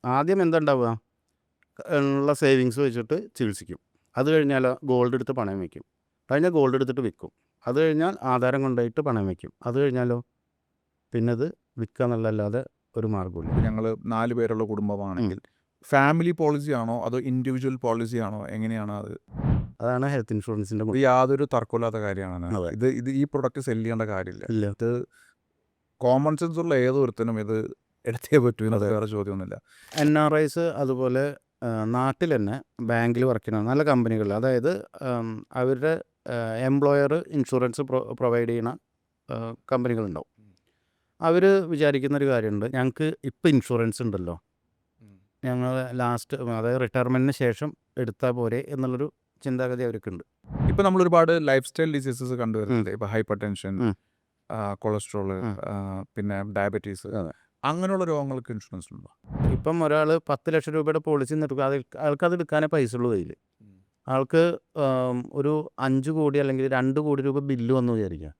ആദ്യം എന്താ ഉണ്ടാവുക? ഉള്ള സേവിങ്സ് വെച്ചിട്ട് ചികിത്സിക്കും. അത് കഴിഞ്ഞാൽ ഗോൾഡ് എടുത്ത് പണയം വയ്ക്കും. കഴിഞ്ഞാൽ ഗോൾഡ് എടുത്തിട്ട് വിൽക്കും. അത് കഴിഞ്ഞാൽ ആധാരം കൊണ്ടുപോയിട്ട് പണയം വയ്ക്കും. അത് കഴിഞ്ഞാലോ പിന്നെ അത് വിൽക്കുക എന്നുള്ളതല്ലാതെ ഒരു മാർഗ്ഗമില്ല. ഞങ്ങൾ 4 പേരുള്ള കുടുംബമാണെങ്കിൽ ഫാമിലി പോളിസി ആണോ അതോ ഇൻഡിവിജ്വൽ പോളിസി ആണോ, എങ്ങനെയാണ് അത്? അതാണ് ഹെൽത്ത് ഇൻഷുറൻസിൻ്റെ ഇത് യാതൊരു തർക്കമില്ലാത്ത കാര്യമാണ്. അതെ. ഇത് ഈ പ്രൊഡക്റ്റ് സെല് ചെയ്യേണ്ട കാര്യമില്ല. ഇല്ല. ഇത് കോമൺ സെൻസ് ഉള്ള ഏതൊരുത്തനും ഇത് എടുത്തേ പറ്റൂ. അതെ. വേറെ ചോദ്യമൊന്നുമില്ല. NRIs അതുപോലെ നാട്ടിൽ തന്നെ ബാങ്കിൽ വർക്ക് ചെയ്യുന്ന നല്ല കമ്പനികളിൽ, അതായത് അവരുടെ എംപ്ലോയർ ഇൻഷുറൻസ് പ്രൊവൈഡ് ചെയ്യുന്ന കമ്പനികളുണ്ടാവും. അവർ വിചാരിക്കുന്നൊരു കാര്യമുണ്ട്, ഞങ്ങൾക്ക് ഇപ്പോൾ ഇൻഷുറൻസ് ഉണ്ടല്ലോ, ഞങ്ങൾ ലാസ്റ്റ് അതായത് റിട്ടയർമെൻറ്റിന് ശേഷം എടുത്താൽ പോരെ എന്നുള്ളൊരു ചിന്താഗതി അവർക്കുണ്ട്. ഇപ്പം നമ്മൾ ഒരുപാട് ലൈഫ് സ്റ്റൈൽ ഡിസീസസ് കണ്ടുവരുന്നുണ്ട്. ഇപ്പോൾ ഹൈപ്പർ ടെൻഷൻ, കൊളസ്ട്രോള്, പിന്നെ ഡയബറ്റീസ്, അതെ. അങ്ങനെയുള്ള രോഗങ്ങൾക്ക് ഇൻഷുറൻസ് ഉണ്ടോ? ഇപ്പം ഒരാൾ 10 ലക്ഷം രൂപയുടെ പോളിസി എടുക്കുക, ആൾക്കത് എടുക്കാനേ പൈസ ഉള്ളൂ കയ്യിൽ. ആൾക്ക് ഒരു 5 കോടി അല്ലെങ്കിൽ 2 കോടി രൂപ ബില്ല് വന്നു വിചാരിക്കുക,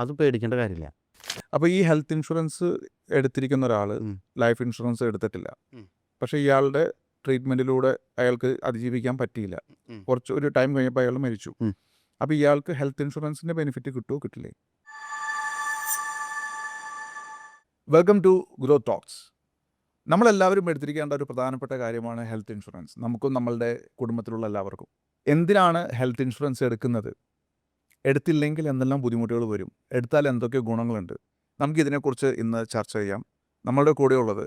അത് പേടിക്കേണ്ട കാര്യമില്ല. അപ്പോൾ ഈ ഹെൽത്ത് ഇൻഷുറൻസ് എടുത്തിരിക്കുന്ന ഒരാൾ ലൈഫ് ഇൻഷുറൻസ് എടുത്തിട്ടില്ല, പക്ഷേ ഇയാളുടെ ട്രീറ്റ്മെൻറ്റിലൂടെ അയാൾക്ക് അതിജീവിക്കാൻ പറ്റിയില്ല, കുറച്ച് ഒരു ടൈം കഴിഞ്ഞപ്പോൾ അയാൾ മരിച്ചു. അപ്പോൾ ഇയാൾക്ക് ഹെൽത്ത് ഇൻഷുറൻസിൻ്റെ ബെനിഫിറ്റ് കിട്ടുമോ കിട്ടില്ലേ? Welcome to Grow Talks. നമ്മളെല്ലാവരും എടുത്തിരിക്കേണ്ട ഒരു പ്രധാനപ്പെട്ട കാര്യമാണ് ഹെൽത്ത് ഇൻഷുറൻസ്, നമുക്കും നമ്മളുടെ കുടുംബത്തിലുള്ള എല്ലാവർക്കും. എന്തിനാണ് ഹെൽത്ത് ഇൻഷുറൻസ് എടുക്കുന്നത്? എടുത്തില്ലെങ്കിൽ എന്തെല്ലാം ബുദ്ധിമുട്ടുകൾ വരും? എടുത്താൽ എന്തൊക്കെ ഗുണങ്ങളുണ്ട്? നമുക്കിതിനെക്കുറിച്ച് ഇന്ന് ചർച്ച ചെയ്യാം. നമ്മളുടെ കൂടെയുള്ളത്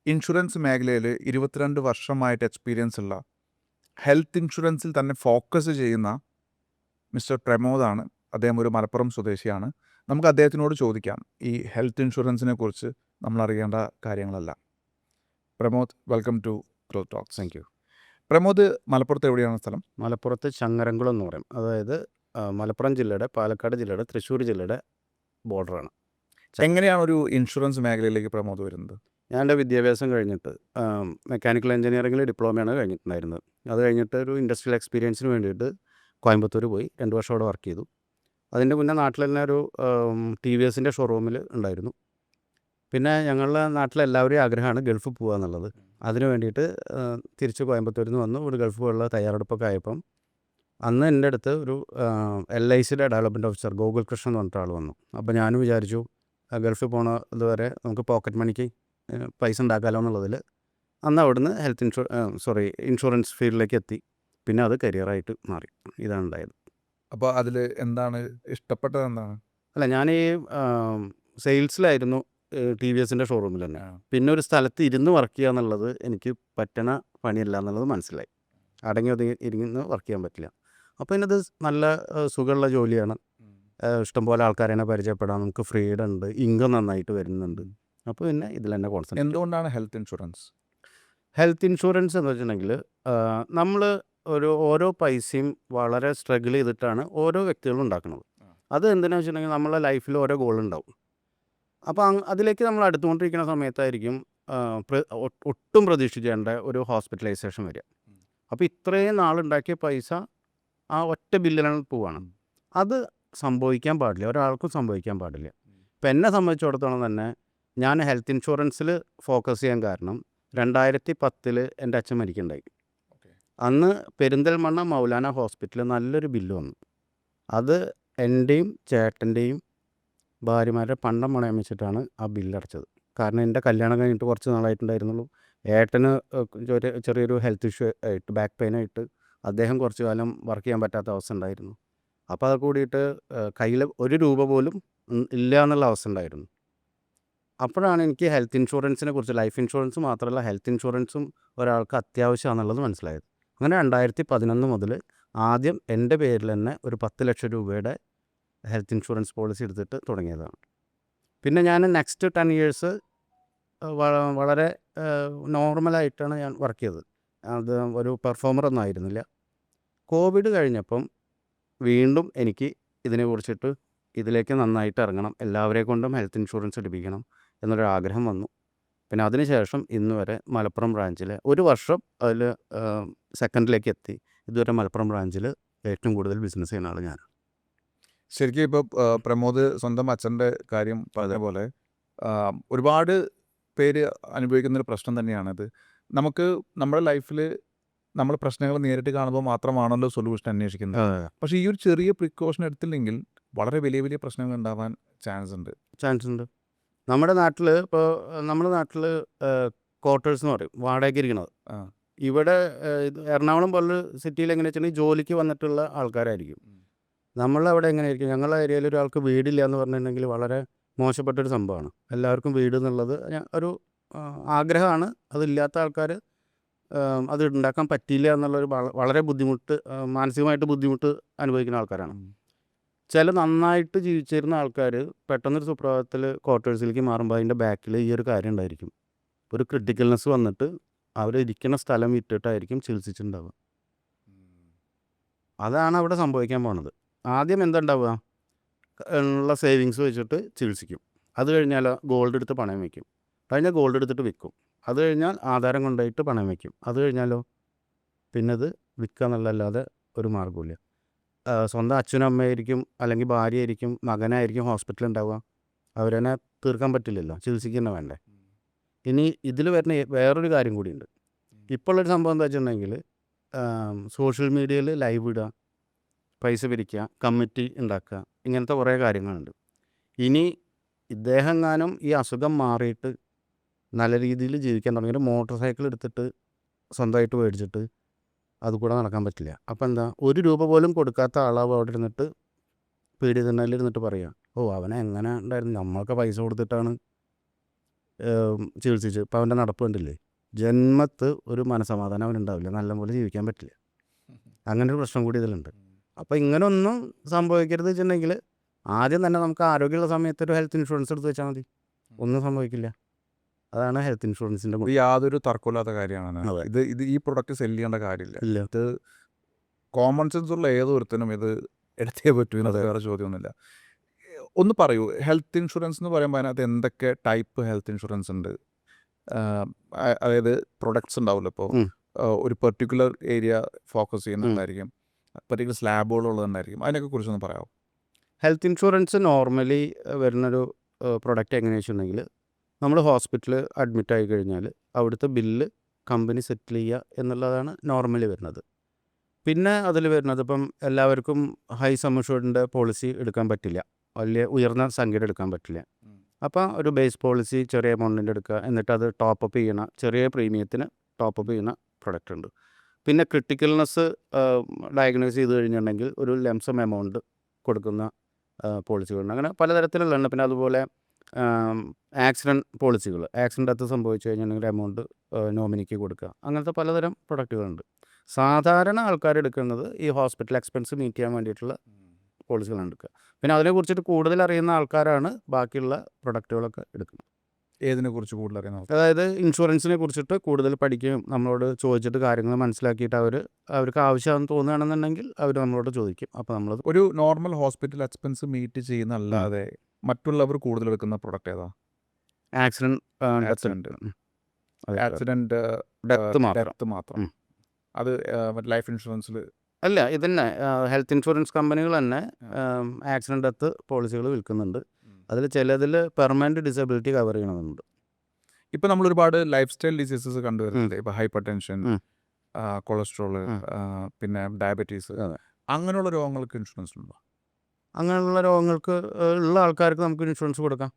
ഇൻഷുറൻസ് മേഖലയിൽ 22 വർഷമായിട്ട് എക്സ്പീരിയൻസ് ഉള്ള, ഹെൽത്ത് ഇൻഷുറൻസിൽ തന്നെ ഫോക്കസ് ചെയ്യുന്ന മിസ്റ്റർ പ്രമോദാണ്. അദ്ദേഹം ഒരു മലപ്പുറം സ്വദേശിയാണ്. നമുക്ക് അദ്ദേഹത്തിനോട് ചോദിക്കാം ഈ ഹെൽത്ത് ഇൻഷുറൻസിനെ കുറിച്ച് നമ്മൾ അറിയേണ്ട കാര്യങ്ങളെല്ലാം. Pramod, welcome to Grow Talks. Thank you. Pramod, മലപ്പുറത്ത് എവിടെയാണ് സ്ഥലം? മലപ്പുറത്ത് ചങ്ങരംകുളം എന്ന് പറയും, അതായത് മലപ്പുറം ജില്ലയുടെ, പാലക്കാട് ജില്ലയുടെ, തൃശ്ശൂർ ജില്ലയുടെ ബോർഡറാണ്. എങ്ങനെയാണ് ഒരു ഇൻഷുറൻസ് മേഖലയിലേക്ക് പ്രമോദ് വരുന്നത്? ഞാൻ എൻ്റെ വിദ്യാഭ്യാസം കഴിഞ്ഞിട്ട് മെക്കാനിക്കൽ എഞ്ചിനീയറിംഗിൽ ഡിപ്ലോമയാണ് കഴിഞ്ഞിട്ടുണ്ടായിരുന്നത്. അത് കഴിഞ്ഞിട്ട് ഒരു ഇൻഡസ്ട്രിയൽ എക്സ്പീരിയൻസിന് വേണ്ടിയിട്ട് കോയമ്പത്തൂർ പോയി 2 വർഷം അവിടെ വർക്ക് ചെയ്തു. അതിൻ്റെ മുന്നേ നാട്ടിൽ തന്നെ ഒരു TVSൻ്റെ ഷോറൂമിൽ ഉണ്ടായിരുന്നു. പിന്നെ ഞങ്ങളുടെ നാട്ടിലെല്ലാവരും ആഗ്രഹമാണ് ഗൾഫ് പോകുക എന്നുള്ളത്. അതിന് വേണ്ടിയിട്ട് തിരിച്ച് കോയമ്പത്തൂരിൽ നിന്ന് വന്നു. ഒരു ഗൾഫ് പോലുള്ള തയ്യാറെടുപ്പൊക്കെ ആയപ്പം അന്ന് എൻ്റെ അടുത്ത് ഒരു LICയുടെ ഡെവലപ്മെൻറ്റ് ഓഫീസർ ഗോകുൽ കൃഷ്ണൻ എന്ന് പറഞ്ഞിട്ട് ആൾ വന്നു. അപ്പോൾ ഞാനും വിചാരിച്ചു ഗൾഫിൽ പോണ ഇതുവരെ നമുക്ക് പോക്കറ്റ് മണിക്ക് പൈസ ഉണ്ടാക്കാമല്ലോ എന്നുള്ളതിൽ അന്ന് അവിടുന്ന് ഇൻഷുറൻസ് ഫീൽഡിലേക്ക് എത്തി. പിന്നെ അത് കരിയറായിട്ട് മാറി. ഇതാണ് ഉണ്ടായത്. അപ്പോൾ അതിൽ എന്താണ് ഇഷ്ടപ്പെട്ടത്? എന്താണ്? അല്ല, ഞാൻ ഈ സെയിൽസിലായിരുന്നു TVSൻ്റെ ഷോറൂമിൽ തന്നെ. പിന്നെ ഒരു സ്ഥലത്ത് ഇരുന്ന് വർക്ക് ചെയ്യുക എന്നുള്ളത് എനിക്ക് പറ്റണ പണിയല്ല എന്നുള്ളത് മനസ്സിലായി. അടങ്ങി ഒതുങ്ങി ഇരുന്ന് വർക്ക് ചെയ്യാൻ പറ്റില്ല. അപ്പോൾ ഇന്നത് നല്ല സുഖമുള്ള ജോലിയാണ്, ഇഷ്ടംപോലെ ആൾക്കാരെ പരിചയപ്പെടാം, നമുക്ക് ഫ്രീഡം ഉണ്ട്, ഇൻകം നന്നായിട്ട് വരുന്നുണ്ട്. അപ്പോൾ പിന്നെ ഇതിൽ തന്നെ കോൺസെൻട്രേറ്റ്. എന്തുകൊണ്ടാണ് ഹെൽത്ത് ഇൻഷുറൻസ്? ഹെൽത്ത് ഇൻഷുറൻസ് എന്ന് വെച്ചിട്ടുണ്ടെങ്കിൽ നമ്മൾ ഓരോ പൈസയും വളരെ സ്ട്രഗിൾ ചെയ്തിട്ടാണ് ഓരോ വ്യക്തികളും ഉണ്ടാക്കുന്നത്. അത് എന്തിനാണെന്ന് വെച്ചിട്ടുണ്ടെങ്കിൽ നമ്മളെ ലൈഫിൽ ഓരോ ഗോൾ ഉണ്ടാവും. അപ്പോൾ അതിലേക്ക് നമ്മൾ അടുത്തുകൊണ്ടിരിക്കുന്ന സമയത്തായിരിക്കും ഒട്ടും പ്രതീക്ഷിക്കേണ്ട ഒരു ഹോസ്പിറ്റലൈസേഷൻ വരിക. അപ്പോൾ ഇത്രയും നാളുണ്ടാക്കിയ പൈസ ആ ഒറ്റ ബില്ലിലാണ് പോവുകയാണ്. അത് സംഭവിക്കാൻ പാടില്ല, ഒരാൾക്കും സംഭവിക്കാൻ പാടില്ല. ഇപ്പം എന്നെ സംബന്ധിച്ചിടത്തോളം തന്നെ ഞാൻ ഹെൽത്ത് ഇൻഷുറൻസിൽ ഫോക്കസ് ചെയ്യാൻ കാരണം 2010 എൻ്റെ അച്ഛൻ മരിക്കുന്നുണ്ടായി. അന്ന് പെരിന്തൽമണ്ണ മൗലാന ഹോസ്പിറ്റലിൽ നല്ലൊരു ബില്ല് വന്നു. അത് എൻ്റെയും ചേട്ടൻ്റെയും ഭാര്യമാരുടെ പണ്ടം പണയം വെച്ചിട്ടാണ് ആ ബില്ലടച്ചത്. കാരണം എൻ്റെ കല്യാണം കഴിഞ്ഞിട്ട് കുറച്ച് നാളായിട്ടുണ്ടായിരുന്നുള്ളൂ. ഏട്ടന് ചെറിയൊരു ഹെൽത്ത് ഇഷ്യൂ ആയിട്ട്, ബാക്ക് പെയിനായിട്ട് അദ്ദേഹം കുറച്ച് കാലം വർക്ക് ചെയ്യാൻ പറ്റാത്ത അവസ്ഥ ഉണ്ടായിരുന്നു. അപ്പോൾ അത് കൂടിയിട്ട് കയ്യിൽ ഒരു രൂപ പോലും ഇല്ല എന്നുള്ള അവസ്ഥ ഉണ്ടായിരുന്നു. അപ്പോഴാണ് എനിക്ക് ഹെൽത്ത് ഇൻഷുറൻസിനെ കുറിച്ച്, ലൈഫ് ഇൻഷുറൻസ് മാത്രമല്ല ഹെൽത്ത് ഇൻഷുറൻസും ഒരാൾക്ക് അത്യാവശ്യമാണെന്നുള്ളത് മനസ്സിലായത്. അങ്ങനെ 2011 മുതൽ ആദ്യം എൻ്റെ പേരിൽ തന്നെ ഒരു 10 ലക്ഷം രൂപയുടെ ഹെൽത്ത് ഇൻഷുറൻസ് പോളിസി എടുത്തിട്ട് തുടങ്ങിയതാണ്. പിന്നെ ഞാൻ നെക്സ്റ്റ് 10 ഇയേഴ്സ് വളരെ നോർമലായിട്ടാണ് ഞാൻ വർക്ക് ചെയ്തത്. അത് ഒരു പെർഫോമറൊന്നും ആയിരുന്നില്ല. കോവിഡ് കഴിഞ്ഞപ്പം വീണ്ടും എനിക്ക് ഇതിനെക്കുറിച്ചിട്ട് ഇതിലേക്ക് നന്നായിട്ട് ഇറങ്ങണം, എല്ലാവരെ കൊണ്ടും ഹെൽത്ത് ഇൻഷുറൻസ് എടുപ്പിക്കണം എന്നൊരാഗ്രഹം വന്നു. പിന്നെ അതിനുശേഷം ഇന്ന് വരെ മലപ്പുറം ബ്രാഞ്ചിൽ ഒരു വർഷം അതിൽ സെക്കൻഡിലേക്ക് എത്തി. ഇതുവരെ മലപ്പുറം ബ്രാഞ്ചിൽ ഏറ്റവും കൂടുതൽ ബിസിനസ് ചെയ്യുന്ന ആൾ ഞാൻ. ശരിക്കും ഇപ്പോൾ പ്രമോദ് സ്വന്തം അച്ഛൻ്റെ കാര്യം പറഞ്ഞ പോലെ ഒരുപാട് പേര് അനുഭവിക്കുന്നൊരു പ്രശ്നം തന്നെയാണിത്. നമുക്ക് നമ്മുടെ ലൈഫിൽ നമ്മൾ പ്രശ്നങ്ങൾ നേരിട്ട് കാണുമ്പോൾ മാത്രമാണല്ലോ സൊല്യൂഷൻ അന്വേഷിക്കുന്നത്. പക്ഷേ ഈ ഒരു ചെറിയ പ്രിക്കോഷൻ എടുത്തില്ലെങ്കിൽ വളരെ വലിയ വലിയ പ്രശ്നങ്ങൾ ഉണ്ടാവാൻ ചാൻസ് ഉണ്ട്. ചാൻസ് ഉണ്ട്. നമ്മുടെ നാട്ടിൽ ഇപ്പോൾ നമ്മുടെ നാട്ടിൽ ക്വാർട്ടേഴ്സ് എന്ന് പറയും, വാടകയ്ക്ക് ഇരിക്കുന്നത്. ആ. ഇവിടെ ഇത് എറണാകുളം പോലുള്ള സിറ്റിയിൽ എങ്ങനെ വെച്ചിട്ടുണ്ടെങ്കിൽ ജോലിക്ക് വന്നിട്ടുള്ള ആൾക്കാരായിരിക്കും. നമ്മളവിടെ എങ്ങനെയായിരിക്കും, ഞങ്ങളുടെ ഏരിയയിൽ ഒരാൾക്ക് വീടില്ല എന്ന് പറഞ്ഞിട്ടുണ്ടെങ്കിൽ വളരെ മോശപ്പെട്ടൊരു സംഭവമാണ്. എല്ലാവർക്കും വീട് എന്നുള്ളത് ഒരു ആഗ്രഹമാണ്. അതില്ലാത്ത ആൾക്കാർ അത് ഉണ്ടാക്കാൻ പറ്റിയില്ല എന്നുള്ളൊരു വളരെ ബുദ്ധിമുട്ട്, മാനസികമായിട്ട് ബുദ്ധിമുട്ട് അനുഭവിക്കുന്ന ആൾക്കാരാണ്. ചില നന്നായിട്ട് ജീവിച്ചിരുന്ന ആൾക്കാർ പെട്ടെന്നൊരു സുപ്രഭാതത്തിൽ ക്വാർട്ടേഴ്സിലേക്ക് മാറുമ്പോൾ അതിൻ്റെ ബാക്കിൽ ഈ ഒരു കാര്യം ഉണ്ടായിരിക്കും. ഒരു ക്രിട്ടിക്കൽനെസ് വന്നിട്ട് അവരിരിക്കുന്ന സ്ഥലം വിറ്റിട്ടായിരിക്കും ചികിത്സിച്ചിട്ടുണ്ടാവുക. അതാണ് അവിടെ സംഭവിക്കാൻ പോണത്. ആദ്യം എന്തുണ്ടാവുക, ഉള്ള സേവിങ്സ് വെച്ചിട്ട് ചികിത്സിക്കും. അത് കഴിഞ്ഞാൽ ഗോൾഡ് എടുത്ത് പണയം വയ്ക്കും. കഴിഞ്ഞാൽ ഗോൾഡ് എടുത്തിട്ട് വിൽക്കും. അത് കഴിഞ്ഞാൽ ആധാരം കൊണ്ടുപോയിട്ട് പണയം വയ്ക്കും. അത് കഴിഞ്ഞാലോ പിന്നെ അത് വിൽക്കുക എന്നുള്ളതല്ലാതെ ഒരു മാർഗ്ഗമില്ല. സ്വന്തം അച്ഛനും അമ്മയായിരിക്കും, അല്ലെങ്കിൽ ഭാര്യയായിരിക്കും, മകനായിരിക്കും ഹോസ്പിറ്റലിൽ ഉണ്ടാവുക. അവരെന്നെ തീർക്കാൻ പറ്റില്ലല്ലോ, ചികിത്സിക്കുന്ന വേണ്ടേ. ഇനി ഇതിൽ വരുന്ന വേറൊരു കാര്യം കൂടിയുണ്ട്. ഇപ്പോൾ ഉള്ളൊരു സംഭവം എന്താ വെച്ചിട്ടുണ്ടെങ്കിൽ സോഷ്യൽ മീഡിയയിൽ ലൈവ് ഇടുക, പൈസ പിരിക്കുക, കമ്മിറ്റി ഉണ്ടാക്കുക, ഇങ്ങനത്തെ കുറേ കാര്യങ്ങളുണ്ട്. ഇനി ഇദ്ദേഹം എങ്ങാനും ഈ അസുഖം മാറിയിട്ട് നല്ല രീതിയിൽ ജീവിക്കാൻ തുടങ്ങിയിട്ട് മോട്ടോർ സൈക്കിൾ എടുത്തിട്ട് സ്വന്തമായിട്ട് മേടിച്ചിട്ട് അത് കൂടെ നടക്കാൻ പറ്റില്ല. അപ്പം എന്താ, ഒരു രൂപ പോലും കൊടുക്കാത്ത ആളാവും അവിടെ ഇരുന്നിട്ട് പീഡിതനിൽ ഇരുന്നിട്ട് പറയുക, അവനെ എങ്ങനെ ഉണ്ടായിരുന്നു, നമ്മളൊക്കെ പൈസ കൊടുത്തിട്ടാണ് ചികിത്സിച്ച്, ഇപ്പം അവൻ്റെ നടപ്പ് കണ്ടില്ലേ. ജന്മത്ത് ഒരു മനസമാധാനം അവനുണ്ടാവില്ല, നല്ലപോലെ ജീവിക്കാൻ പറ്റില്ല. അങ്ങനെ ഒരു പ്രശ്നം കൂടി ഇതിലുണ്ട്. അപ്പോൾ ഇങ്ങനെ ഒന്നും സംഭവിക്കരുത് വെച്ചിട്ടുണ്ടെങ്കിൽ ആദ്യം തന്നെ നമുക്ക് ആരോഗ്യമുള്ള സമയത്ത് ഒരു ഹെൽത്ത് ഇൻഷുറൻസ് എടുത്ത് വെച്ചാൽ മതി, ഒന്നും സംഭവിക്കില്ല. അതാണ് ഹെൽത്ത് ഇൻഷുറൻസിൻ്റെ ഇത് യാതൊരു തർക്കമില്ലാത്ത കാര്യമാണ്. അതെ. ഇത് ഈ പ്രൊഡക്റ്റ് സെല് ചെയ്യേണ്ട കാര്യമില്ല. ഇല്ല. ഇത് കോമൺ സെൻസ് ഉള്ള ഏതൊരുത്തനും ഇത് എടുത്തേ പറ്റൂ, ഇത് അതെ. വേറെ ചോദ്യമൊന്നുമില്ല. ഒന്ന് പറയൂ, ഹെൽത്ത് ഇൻഷുറൻസ് എന്ന് പറയുമ്പോൾ അതിനകത്ത് എന്തൊക്കെ ടൈപ്പ് ഹെൽത്ത് ഇൻഷുറൻസ് ഉണ്ട്? അതായത് പ്രൊഡക്ട്സ് ഉണ്ടാവില്ല. ഇപ്പോൾ ഒരു പെർട്ടിക്കുലർ ഏരിയ ഫോക്കസ് ചെയ്യുന്നുണ്ടായിരിക്കും, പെർട്ടിക്കുലർ സ്ലാബുകളുള്ളതുണ്ടായിരിക്കും. അതിനൊക്കെ കുറിച്ചൊന്ന് പറയാമോ? ഹെൽത്ത് ഇൻഷുറൻസ് നോർമലി വരുന്നൊരു പ്രൊഡക്റ്റ് എങ്ങനെയാണെന്ന് വെച്ചിട്ടുണ്ടെങ്കിൽ, നമ്മൾ ഹോസ്പിറ്റലിൽ അഡ്മിറ്റ് ആയി കഴിഞ്ഞാൽ അവിടുത്തെ ബില്ല് കമ്പനി സെറ്റിൽ ചെയ്യുക എന്നുള്ളതാണ് നോർമലി വരുന്നത്. പിന്നെ അതിൽ വരുന്നത്, ഇപ്പം എല്ലാവർക്കും ഹൈ സം അഷ്യൂർഡിൻ്റെ പോളിസി എടുക്കാൻ പറ്റില്ല, വലിയ ഉയർന്ന സംഖ്യയുടെ എടുക്കാൻ പറ്റില്ല. അപ്പോൾ ഒരു ബേസ് പോളിസി ചെറിയ എമൗണ്ടിൻ്റെ എടുക്കുക, എന്നിട്ട് അത് ടോപ്പപ്പ് ചെയ്യണ, ചെറിയ പ്രീമിയത്തിന് ടോപ്പപ്പ് ചെയ്യുന്ന പ്രൊഡക്റ്റ് ഉണ്ട്. പിന്നെ ക്രിട്ടിക്കൽനെസ് ഡയഗ്നോസ് ചെയ്ത് കഴിഞ്ഞിട്ടുണ്ടെങ്കിൽ ഒരു ലംസം എമൗണ്ട് കൊടുക്കുന്ന പോളിസികളുണ്ട്. അങ്ങനെ പലതരത്തിലുള്ളതാണ്. പിന്നെ അതുപോലെ ആക്സിഡൻറ്റ് പോളിസികൾ, ആക്സിഡൻ്റ് ഡെത്ത് സംഭവിച്ചു കഴിഞ്ഞിട്ടുണ്ടെങ്കിൽ എമൗണ്ട് നോമിനിക്ക് കൊടുക്കുക, അങ്ങനത്തെ പലതരം പ്രൊഡക്റ്റുകളുണ്ട്. സാധാരണ ആൾക്കാർ എടുക്കുന്നത് ഈ ഹോസ്പിറ്റൽ എക്സ്പെൻസ് മീറ്റ് ചെയ്യാൻ വേണ്ടിയിട്ടുള്ള പോളിസികളാണ് എടുക്കുക. പിന്നെ അതിനെക്കുറിച്ചിട്ട് കൂടുതൽ അറിയുന്ന ആൾക്കാരാണ് ബാക്കിയുള്ള പ്രൊഡക്റ്റുകളൊക്കെ എടുക്കുന്നത്. ഏതിനെക്കുറിച്ച് കൂടുതൽ അറിയുന്ന ആൾക്കാർ? അതായത് ഇൻഷുറൻസിനെ കുറിച്ചിട്ട് കൂടുതൽ പഠിക്കുകയും നമ്മളോട് ചോദിച്ചിട്ട് കാര്യങ്ങൾ മനസ്സിലാക്കിയിട്ട് അവർക്ക് ആവശ്യമാണെന്ന് തോന്നുകയാണെന്നുണ്ടെങ്കിൽ അവർ നമ്മളോട് ചോദിക്കും. അപ്പോൾ നമ്മളത് ഒരു നോർമൽ ഹോസ്പിറ്റൽ എക്സ്പെൻസ് മീറ്റ് ചെയ്യുന്നല്ലാതെ മറ്റുള്ളവർ കൂടുതൽ എടുക്കുന്ന പ്രൊഡക്റ്റ് ഏതാ? ആക്സിഡൻറ്റ് ഡെത്ത് മാത്രം. അത് ലൈഫ് ഇൻഷുറൻസിൽ അല്ല, ഇതന്നെ ഹെൽത്ത് ഇൻഷുറൻസ് കമ്പനികൾ തന്നെ ആക്സിഡൻറ്റ് ഡെത്ത് പോളിസികൾ വിൽക്കുന്നുണ്ട്. അതിൽ ചിലതിൽ പെർമനൻറ്റ് ഡിസബിലിറ്റി കവർ ചെയ്യണമെന്നുണ്ട്. ഇപ്പം നമ്മൾ ഒരുപാട് ലൈഫ് സ്റ്റൈൽ ഡിസീസസ് കണ്ടുവരുന്നുണ്ട്. ഇപ്പോൾ ഹൈപ്പർ ടെൻഷൻ, കൊളസ്ട്രോള്, പിന്നെ ഡയബറ്റീസ്, അങ്ങനെയുള്ള രോഗങ്ങൾക്ക് ഇൻഷുറൻസ് ഉണ്ടോ? അങ്ങനെയുള്ള രോഗങ്ങൾക്ക് ഉള്ള ആൾക്കാർക്ക് നമുക്ക് ഇൻഷുറൻസ് കൊടുക്കാം.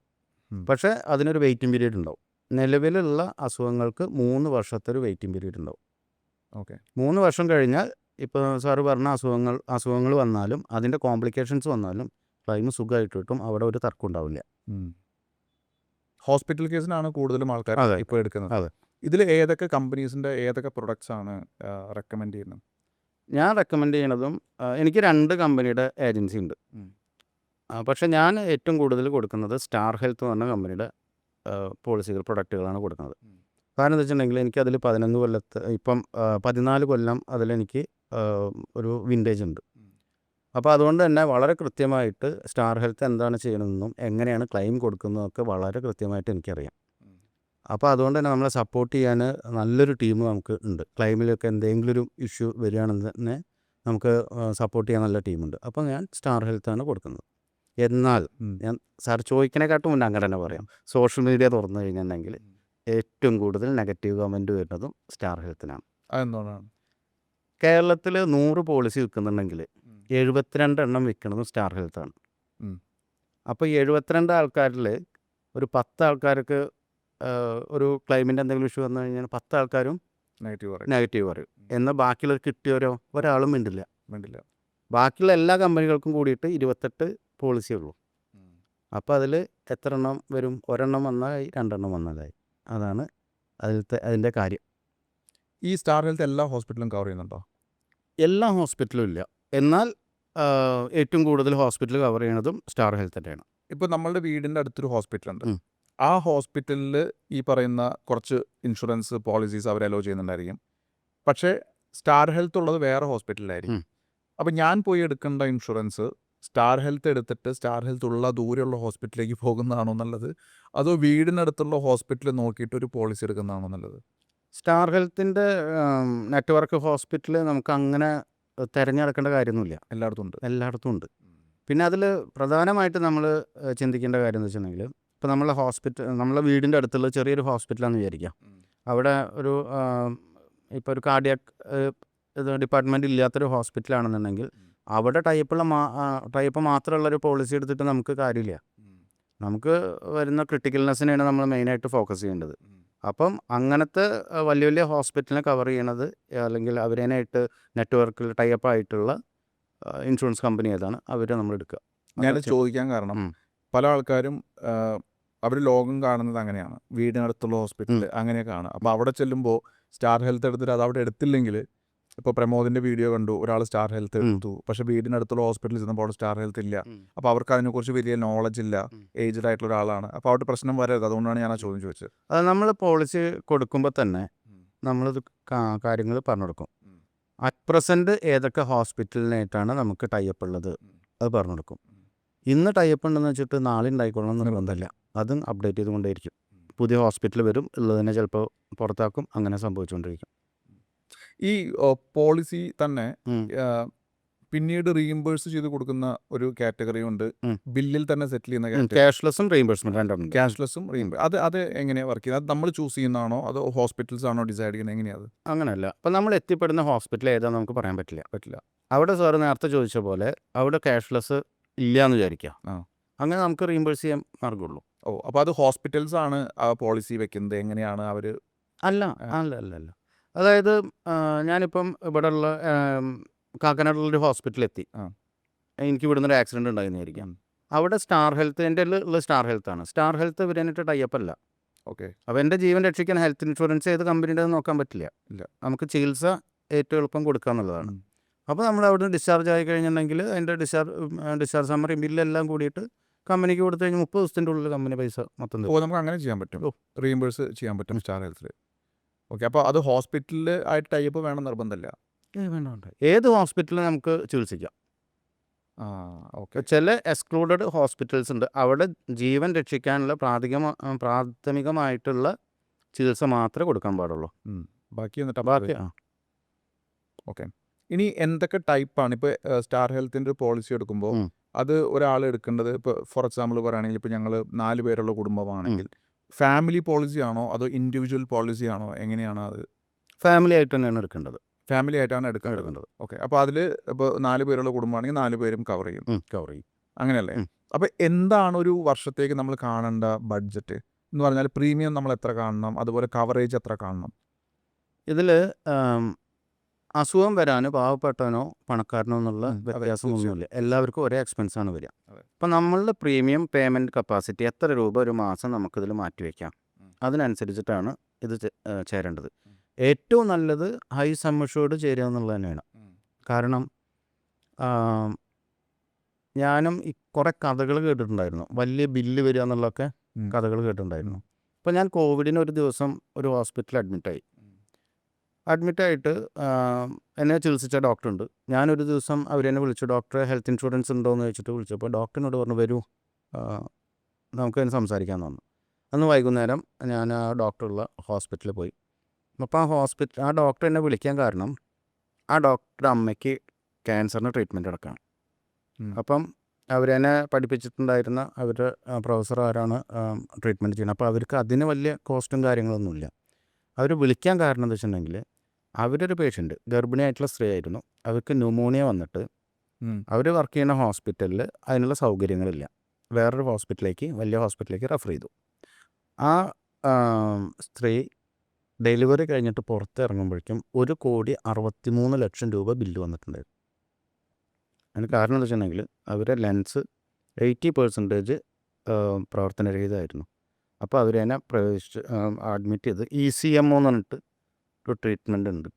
പക്ഷേ അതിനൊരു വെയിറ്റിംഗ് പീരീഡ് ഉണ്ടാവും. നിലവിലുള്ള അസുഖങ്ങൾക്ക് 3 വർഷത്തെ ഒരു വെയിറ്റിംഗ് പീരീഡ് ഉണ്ടാവും. ഓക്കെ. 3 വർഷം കഴിഞ്ഞാൽ ഇപ്പോൾ സാറ് പറഞ്ഞ അസുഖങ്ങൾ വന്നാലും അതിൻ്റെ കോംപ്ലിക്കേഷൻസ് വന്നാലും ക്ലൈം സുഖമായിട്ട് കിട്ടും. അവിടെ ഒരു തർക്കം ഉണ്ടാവില്ല. ഹോസ്പിറ്റൽ കേസിനാണ് കൂടുതലും ആൾക്കാർ ഇപ്പോൾ എടുക്കുന്നത്. അതെ. ഇതിൽ ഏതൊക്കെ കമ്പനീസിൻ്റെ ഏതൊക്കെ പ്രൊഡക്ട്സ് ആണ് റെക്കമെൻഡ് ചെയ്യുന്നത്? ഞാൻ റെക്കമെൻഡ് ചെയ്യണതും, എനിക്ക് 2 കമ്പനിയുടെ ഏജൻസി ഉണ്ട്. പക്ഷേ ഞാൻ ഏറ്റവും കൂടുതൽ കൊടുക്കുന്നത് സ്റ്റാർ ഹെൽത്ത് എന്ന് പറഞ്ഞ കമ്പനിയുടെ പോളിസികൾ, പ്രൊഡക്റ്റുകളാണ് കൊടുക്കുന്നത്. കാരണം എന്താ വെച്ചിട്ടുണ്ടെങ്കിൽ എനിക്കതിൽ 11 കൊല്ലത്തെ, ഇപ്പം 14 കൊല്ലം അതിലെനിക്ക് ഒരു വിൻറ്റേജ് ഉണ്ട്. അപ്പോൾ അതുകൊണ്ട് തന്നെ വളരെ കൃത്യമായിട്ട് സ്റ്റാർ ഹെൽത്ത് എന്താണ് ചെയ്യണമെന്നും എങ്ങനെയാണ് ക്ലെയിം കൊടുക്കുന്നതൊക്കെ വളരെ കൃത്യമായിട്ട് എനിക്കറിയാം. അപ്പോൾ അതുകൊണ്ട് തന്നെ നമ്മളെ സപ്പോർട്ട് ചെയ്യാൻ നല്ലൊരു ടീം നമുക്ക് ഉണ്ട്. ക്ലെയിമിലൊക്കെ എന്തെങ്കിലും ഒരു ഇഷ്യൂ വരികയാണെന്ന് തന്നെ നമുക്ക് സപ്പോർട്ട് ചെയ്യാൻ നല്ല ടീമുണ്ട്. അപ്പോൾ ഞാൻ സ്റ്റാർ ഹെൽത്താണ് കൊടുക്കുന്നത്. എന്നാൽ ഞാൻ സാർ ചോദിക്കണേക്കാട്ടും മുന്നേ അങ്ങനെ തന്നെ പറയാം, സോഷ്യൽ മീഡിയ തുറന്നു കഴിഞ്ഞിട്ടുണ്ടെങ്കിൽ ഏറ്റവും കൂടുതൽ നെഗറ്റീവ് കമൻറ്റ് വരുന്നതും സ്റ്റാർ ഹെൽത്തിനാണ്. അതെന്തുകൊണ്ടാണ്? കേരളത്തിൽ 100 പോളിസി വിൽക്കുന്നുണ്ടെങ്കിൽ 72 എണ്ണം വിൽക്കുന്നതും സ്റ്റാർ ഹെൽത്താണ്. ഉം. അപ്പോൾ 72 ആൾക്കാരിൽ ഒരു 10 ആൾക്കാർക്ക് ഒരു ക്ലൈമിൻ്റെ എന്തെങ്കിലും ഇഷ്യൂ വന്നു കഴിഞ്ഞാൽ 10 ആൾക്കാരും നെഗറ്റീവ് പറയും. നെഗറ്റീവ് പറയും. എന്നാൽ ബാക്കിയുള്ളവർ കിട്ടിയവരോ ഒരാളും മിണ്ടില്ല. വേണ്ടില്ല. ബാക്കിയുള്ള എല്ലാ കമ്പനികൾക്കും കൂടിയിട്ട് 28 പോളിസിയേ ഉള്ളൂ. അപ്പോൾ അതിൽ എത്ര എണ്ണം വരും? ഒരെണ്ണം വന്നതായി, 2 എണ്ണം വന്നതായി. അതാണ് അതിൻ്റെ കാര്യം. ഈ സ്റ്റാർ ഹെൽത്ത് എല്ലാ ഹോസ്പിറ്റലും കവർ ചെയ്യുന്നുണ്ടോ? എല്ലാ ഹോസ്പിറ്റലും ഇല്ല. എന്നാൽ ഏറ്റവും കൂടുതൽ ഹോസ്പിറ്റൽ കവർ ചെയ്യണതും സ്റ്റാർ ഹെൽത്ത് തന്നെയാണ്. ഇപ്പോൾ നമ്മളുടെ വീടിൻ്റെ അടുത്തൊരു ഹോസ്പിറ്റലുണ്ട്. ഉം. ആ ഹോസ്പിറ്റലിൽ ഈ പറയുന്ന കുറച്ച് ഇൻഷുറൻസ് പോളിസീസ് അവർ അലോ ചെയ്യുന്നുണ്ടായിരിക്കും. പക്ഷേ സ്റ്റാർ ഹെൽത്ത് ഉള്ളത് വേറെ ഹോസ്പിറ്റലിലായിരിക്കും. അപ്പോൾ ഞാൻ പോയി എടുക്കേണ്ട ഇൻഷുറൻസ് സ്റ്റാർ ഹെൽത്ത് എടുത്തിട്ട് സ്റ്റാർ ഹെൽത്ത് ഉള്ള ദൂരെയുള്ള ഹോസ്പിറ്റലിലേക്ക് പോകുന്നതാണോ നല്ലത്, അതോ വീടിനടുത്തുള്ള ഹോസ്പിറ്റൽ നോക്കിയിട്ട് ഒരു പോളിസി എടുക്കുന്നതാണോ നല്ലത്? സ്റ്റാർ ഹെൽത്തിൻ്റെ നെറ്റ്വർക്ക് ഹോസ്പിറ്റൽ നമുക്ക് അങ്ങനെ തിരഞ്ഞെടുക്കേണ്ട കാര്യമൊന്നുമില്ല. എല്ലായിടത്തും ഉണ്ട്. എല്ലായിടത്തും ഉണ്ട്. പിന്നെ അതിൽ പ്രധാനമായിട്ട് നമ്മൾ ചിന്തിക്കേണ്ട കാര്യം എന്ന് വെച്ചിട്ടുണ്ടെങ്കിൽ, ഇപ്പോൾ നമ്മളെ വീടിൻ്റെ അടുത്തുള്ള ചെറിയൊരു ഹോസ്പിറ്റലാണെന്ന് വിചാരിക്കാം. അവിടെ ഒരു ഇപ്പോൾ ഒരു കാർഡിയാക് ഡിപ്പാർട്ട്മെൻറ്റ് ഇല്ലാത്തൊരു ഹോസ്പിറ്റലാണെന്നുണ്ടെങ്കിൽ അവിടെ ടൈപ്പ് മാത്രമുള്ളൊരു പോളിസി എടുത്തിട്ട് നമുക്ക് കാര്യമില്ല. നമുക്ക് വരുന്ന ക്രിട്ടിക്കൽനെസ്സിനെയാണ് നമ്മൾ മെയിനായിട്ട് ഫോക്കസ് ചെയ്യേണ്ടത്. അപ്പം അങ്ങനത്തെ വലിയ വലിയ ഹോസ്പിറ്റലിനെ കവർ ചെയ്യണത്, അല്ലെങ്കിൽ അവരേനായിട്ട് നെറ്റ്വർക്കിൽ ടൈപ്പ് ആയിട്ടുള്ള ഇൻഷുറൻസ് കമ്പനി ഏതാണ് അവരെ നമ്മൾ എടുക്കുക. ഞാൻ ചോദിക്കാൻ കാരണം പല ആൾക്കാരും അവർ ലോകം കാണുന്നത് അങ്ങനെയാണ്, വീടിനടുത്തുള്ള ഹോസ്പിറ്റൽ അങ്ങനെയൊക്കെ ആണ്. അപ്പോൾ അവിടെ ചെല്ലുമ്പോൾ സ്റ്റാർ ഹെൽത്ത് എടുത്തിട്ട് അത് അവിടെ എടുത്തില്ലെങ്കിൽ, ഇപ്പോൾ പ്രമോദിൻ്റെ വീഡിയോ കണ്ടു, ഒരാൾ സ്റ്റാർ ഹെൽത്ത് എടുത്തു, പക്ഷേ വീടിനടുത്തുള്ള ഹോസ്പിറ്റലിൽ ചെന്നപ്പോൾ അവിടെ സ്റ്റാർ ഹെൽത്ത് ഇല്ല. അപ്പോൾ അവർക്ക് അതിനെക്കുറിച്ച് വലിയ നോളജ് ഇല്ല, ഏജ്ഡ് ആയിട്ടുള്ള ഒരാളാണ്. അപ്പോൾ അവിടെ പ്രശ്നം വരരുത്, അതുകൊണ്ടാണ് ഞാൻ ആ ചോദ്യം ചോദിച്ചത്. അത് നമ്മൾ പോളിസി കൊടുക്കുമ്പോൾ തന്നെ നമ്മളിത് കാര്യങ്ങൾ പറഞ്ഞു കൊടുക്കും. അറ്റ് പ്രസൻറ്റ് ഏതൊക്കെ ഹോസ്പിറ്റലിനായിട്ടാണ് നമുക്ക് ടൈപ്പ് ഉള്ളത് അത് പറഞ്ഞു കൊടുക്കും. ഇന്ന് ടൈപ്പ് ഉണ്ടെന്ന് വെച്ചിട്ട് നാളെ ഉണ്ടായിക്കൊള്ളണം എന്ന് നിർബന്ധമില്ല. അതും അപ്ഡേറ്റ് ചെയ്തുകൊണ്ടേയിരിക്കും. പുതിയ ഹോസ്പിറ്റൽ വരും, ഉള്ളതിനെ ചിലപ്പോൾ പുറത്താക്കും, അങ്ങനെ സംഭവിച്ചുകൊണ്ടിരിക്കും. ഈ പോളിസി തന്നെ പിന്നീട് റീഇംബേഴ്സ് ചെയ്ത് കൊടുക്കുന്ന ഒരു കാറ്റഗറി ഉണ്ട്, ബില്ലിൽ തന്നെ സെറ്റിൽ ചെയ്യുന്ന ക്യാഷ്ലെസ്സും റീഇംബേഴ്സ്മെന്റ് രണ്ടും. ക്യാഷ്ലെസ്സും അത് എങ്ങനെയാണ് വർക്ക് ചെയ്യുന്നത്? അത് നമ്മൾ ചൂസ് ചെയ്യുന്നതാണോ അതോ ഹോസ്പിറ്റൽസ് ആണോ ഡിസൈഡ് ചെയ്യുന്നത്? എങ്ങനെയാണ്? അങ്ങനെയല്ല. അപ്പം നമ്മൾ എത്തിപ്പെടുന്ന ഹോസ്പിറ്റൽ ഏതാണെന്ന് നമുക്ക് പറയാൻ പറ്റില്ല. അവിടെ സാറ് നേരത്തെ ചോദിച്ച പോലെ അവിടെ ക്യാഷ്ലെസ് ഇല്ല എന്ന് വിചാരിക്കാം. അങ്ങനെ നമുക്ക് റീഇംബേഴ്സ് ചെയ്യാൻ മാർഗമുള്ളൂ. അപ്പോൾ അത് ഹോസ്പിറ്റൽസ് ആണ് ആ പോളിസി വെക്കുന്നത്? എങ്ങനെയാണ് അവർ? അല്ല. അതായത് ഞാനിപ്പം ഇവിടെ ഉള്ള കാക്കനാടുള്ളൊരു ഹോസ്പിറ്റലെത്തി, എനിക്ക് ഇവിടുന്ന് ഒരു ആക്സിഡൻറ്റ് ഉണ്ടായിരുന്നായിരിക്കാം. അവിടെ സ്റ്റാർ ഹെൽത്ത്, എൻ്റെ ഉള്ള സ്റ്റാർ ഹെൽത്താണ്. സ്റ്റാർ ഹെൽത്ത് ഇവരായിട്ട് ടൈപ്പ് അല്ല. ഓക്കെ. അപ്പോൾ എൻ്റെ ജീവൻ രക്ഷിക്കാൻ ഹെൽത്ത് ഇൻഷുറൻസ് ഏത് കമ്പനിയുടെ നോക്കാൻ പറ്റില്ല. നമുക്ക് ചികിത്സ ഏറ്റവും എളുപ്പം കൊടുക്കുക എന്നുള്ളതാണ്. അപ്പോൾ നമ്മൾ അവിടെ ഡിസ്ചാർജ് ആയി കഴിഞ്ഞിട്ടുണ്ടെങ്കിൽ അതിൻ്റെ ഡിസ്ചാർജ് സമ്മറി ബില്ലെല്ലാം കൂടിയിട്ട് കമ്പനിക്ക് കൊടുത്തു കഴിഞ്ഞാൽ 30 ദിവസത്തിൻ്റെ ഉള്ളിൽ കമ്പനി പൈസ മൊത്തം തരും. നമുക്ക് അങ്ങനെ ചെയ്യാൻ പറ്റും, റീഇംബേഴ്സ് ചെയ്യാൻ പറ്റും സ്റ്റാർ ഹെൽത്തിൽ. ഓക്കെ. അപ്പോൾ അത് ഹോസ്പിറ്റലിൽ ആയിട്ട് ടൈപ്പ് വേണം നിർബന്ധമില്ല? വേണ്ട, ഏത് ഹോസ്പിറ്റലിൽ നമുക്ക് ചികിത്സിക്കാം. ഓക്കെ. ചില എക്സ്ക്ലൂഡഡ് ഹോസ്പിറ്റൽസ് ഉണ്ട്, അവിടെ ജീവൻ രക്ഷിക്കാനുള്ള പ്രാഥമികമായിട്ടുള്ള ചികിത്സ മാത്രമേ കൊടുക്കാൻ പാടുള്ളൂ. ബാക്കി ഓക്കെ. ഇനി എന്തൊക്കെ ടൈപ്പാണ് ഇപ്പോൾ സ്റ്റാർ ഹെൽത്തിൻ്റെ ഒരു പോളിസി എടുക്കുമ്പോൾ അത് ഒരാൾ എടുക്കേണ്ടത്? ഇപ്പോൾ ഫോർ എക്സാമ്പിൾ പറയുകയാണെങ്കിൽ, ഇപ്പോൾ ഞങ്ങൾ 4 പേരുള്ള കുടുംബമാണെങ്കിൽ ഫാമിലി പോളിസി ആണോ അതോ ഇൻഡിവിജ്വൽ പോളിസി ആണോ? എങ്ങനെയാണ് അത്? ഫാമിലി ആയിട്ട് തന്നെയാണ് എടുക്കേണ്ടത്. ഫാമിലി ആയിട്ടാണ് എടുക്കേണ്ടത്. ഓക്കെ. അപ്പോൾ അതിൽ ഇപ്പോൾ 4 പേരുള്ള കുടുംബമാണെങ്കിൽ 4 പേരും കവർ ചെയ്യും. അങ്ങനെയല്ലേ? അപ്പോൾ എന്താണ് ഒരു വർഷത്തേക്ക് നമ്മൾ കാണേണ്ട ബഡ്ജറ്റ് എന്ന് പറഞ്ഞാൽ? പ്രീമിയം നമ്മൾ എത്ര കാണണം, അതുപോലെ കവറേജ് എത്ര കാണണം? ഇതിൽ അസുഖം വരാൻ പാവപ്പെട്ടവനോ പണക്കാരനോ എന്നുള്ള വ്യത്യാസമൊന്നുമില്ല. എല്ലാവർക്കും ഒരേ എക്സ്പെൻസാണ് വരിക. അപ്പം നമ്മളുടെ പ്രീമിയം പേയ്മെൻറ്റ് കപ്പാസിറ്റി എത്ര രൂപ ഒരു മാസം നമുക്കിതിൽ മാറ്റിവെക്കാം, അതിനനുസരിച്ചിട്ടാണ് ഇത് ചേരേണ്ടത്. ഏറ്റവും നല്ലത് ഹൈ സം അഷ്യൂർഡ് ചേരുക എന്നുള്ളത് തന്നെയാണ്. കാരണം ഞാനും കുറേ കഥകൾ കേട്ടിട്ടുണ്ടായിരുന്നു, വലിയ ബില്ല് വരിക എന്നുള്ളതൊക്കെ കഥകൾ കേട്ടിട്ടുണ്ടായിരുന്നു. അപ്പോൾ ഞാൻ കോവിഡിന് ഒരു ദിവസം ഒരു ഹോസ്പിറ്റലിൽ അഡ്മിറ്റായിട്ട് എന്നെ ചികിത്സിച്ച ഡോക്ടറുണ്ട്. ഞാനൊരു ദിവസം അവരെന്നെ വിളിച്ചു, ഡോക്ടറെ ഹെൽത്ത് ഇൻഷുറൻസ് ഉണ്ടോ എന്ന് ചോദിച്ചിട്ട് വിളിച്ചപ്പോൾ ഡോക്ടറിനോട് പറഞ്ഞു, വരൂ നമുക്കതിന് സംസാരിക്കാമെന്ന് പറഞ്ഞു. അന്ന് വൈകുന്നേരം ഞാൻ ആ ഡോക്ടറുള്ള ഹോസ്പിറ്റലിൽ പോയി. അപ്പോൾ ആ ഡോക്ടർ എന്നെ വിളിക്കാൻ കാരണം, ആ ഡോക്ടറുടെ അമ്മയ്ക്ക് ക്യാൻസറിന് ട്രീറ്റ്മെൻറ്റ് എടുക്കണം. അപ്പം അവരെന്നെ പഠിപ്പിച്ചിട്ടുണ്ടായിരുന്ന അവരുടെ പ്രൊഫസർമാരാണ് ട്രീറ്റ്മെൻറ്റ് ചെയ്യുന്നത്. അപ്പോൾ അവർക്ക് അതിന് വലിയ കോസ്റ്റും കാര്യങ്ങളൊന്നുമില്ല. അവർ വിളിക്കാൻ കാരണം എന്താ വെച്ചിട്ടുണ്ടെങ്കിൽ അവരൊരു പേഷ്യൻ്റ് ഗർഭിണിയായിട്ടുള്ള സ്ത്രീ ആയിരുന്നു. അവർക്ക് ന്യൂമോണിയ വന്നിട്ട് അവർ വർക്ക് ചെയ്യുന്ന ഹോസ്പിറ്റലിൽ അതിനുള്ള സൗകര്യങ്ങളില്ല. വേറൊരു ഹോസ്പിറ്റലിലേക്ക് വലിയ ഹോസ്പിറ്റലിലേക്ക് റെഫർ ചെയ്തു. ആ സ്ത്രീ ഡെലിവറി കഴിഞ്ഞിട്ട് പുറത്തിറങ്ങുമ്പോഴേക്കും 1,63,00,000 രൂപ ബില്ല് വന്നിട്ടുണ്ടായിരുന്നു. അതിന് കാരണം എന്താ വെച്ചിട്ടുണ്ടെങ്കിൽ അവരുടെ ലെൻസ് 80% പ്രവർത്തനരഹിതമായിരുന്നു. അപ്പോൾ അവരെന്നെ അഡ്മിറ്റ് ചെയ്ത് ECMO എന്ന് പറഞ്ഞിട്ട് ഒരു ട്രീറ്റ്മെൻ്റ് ഉണ്ട്.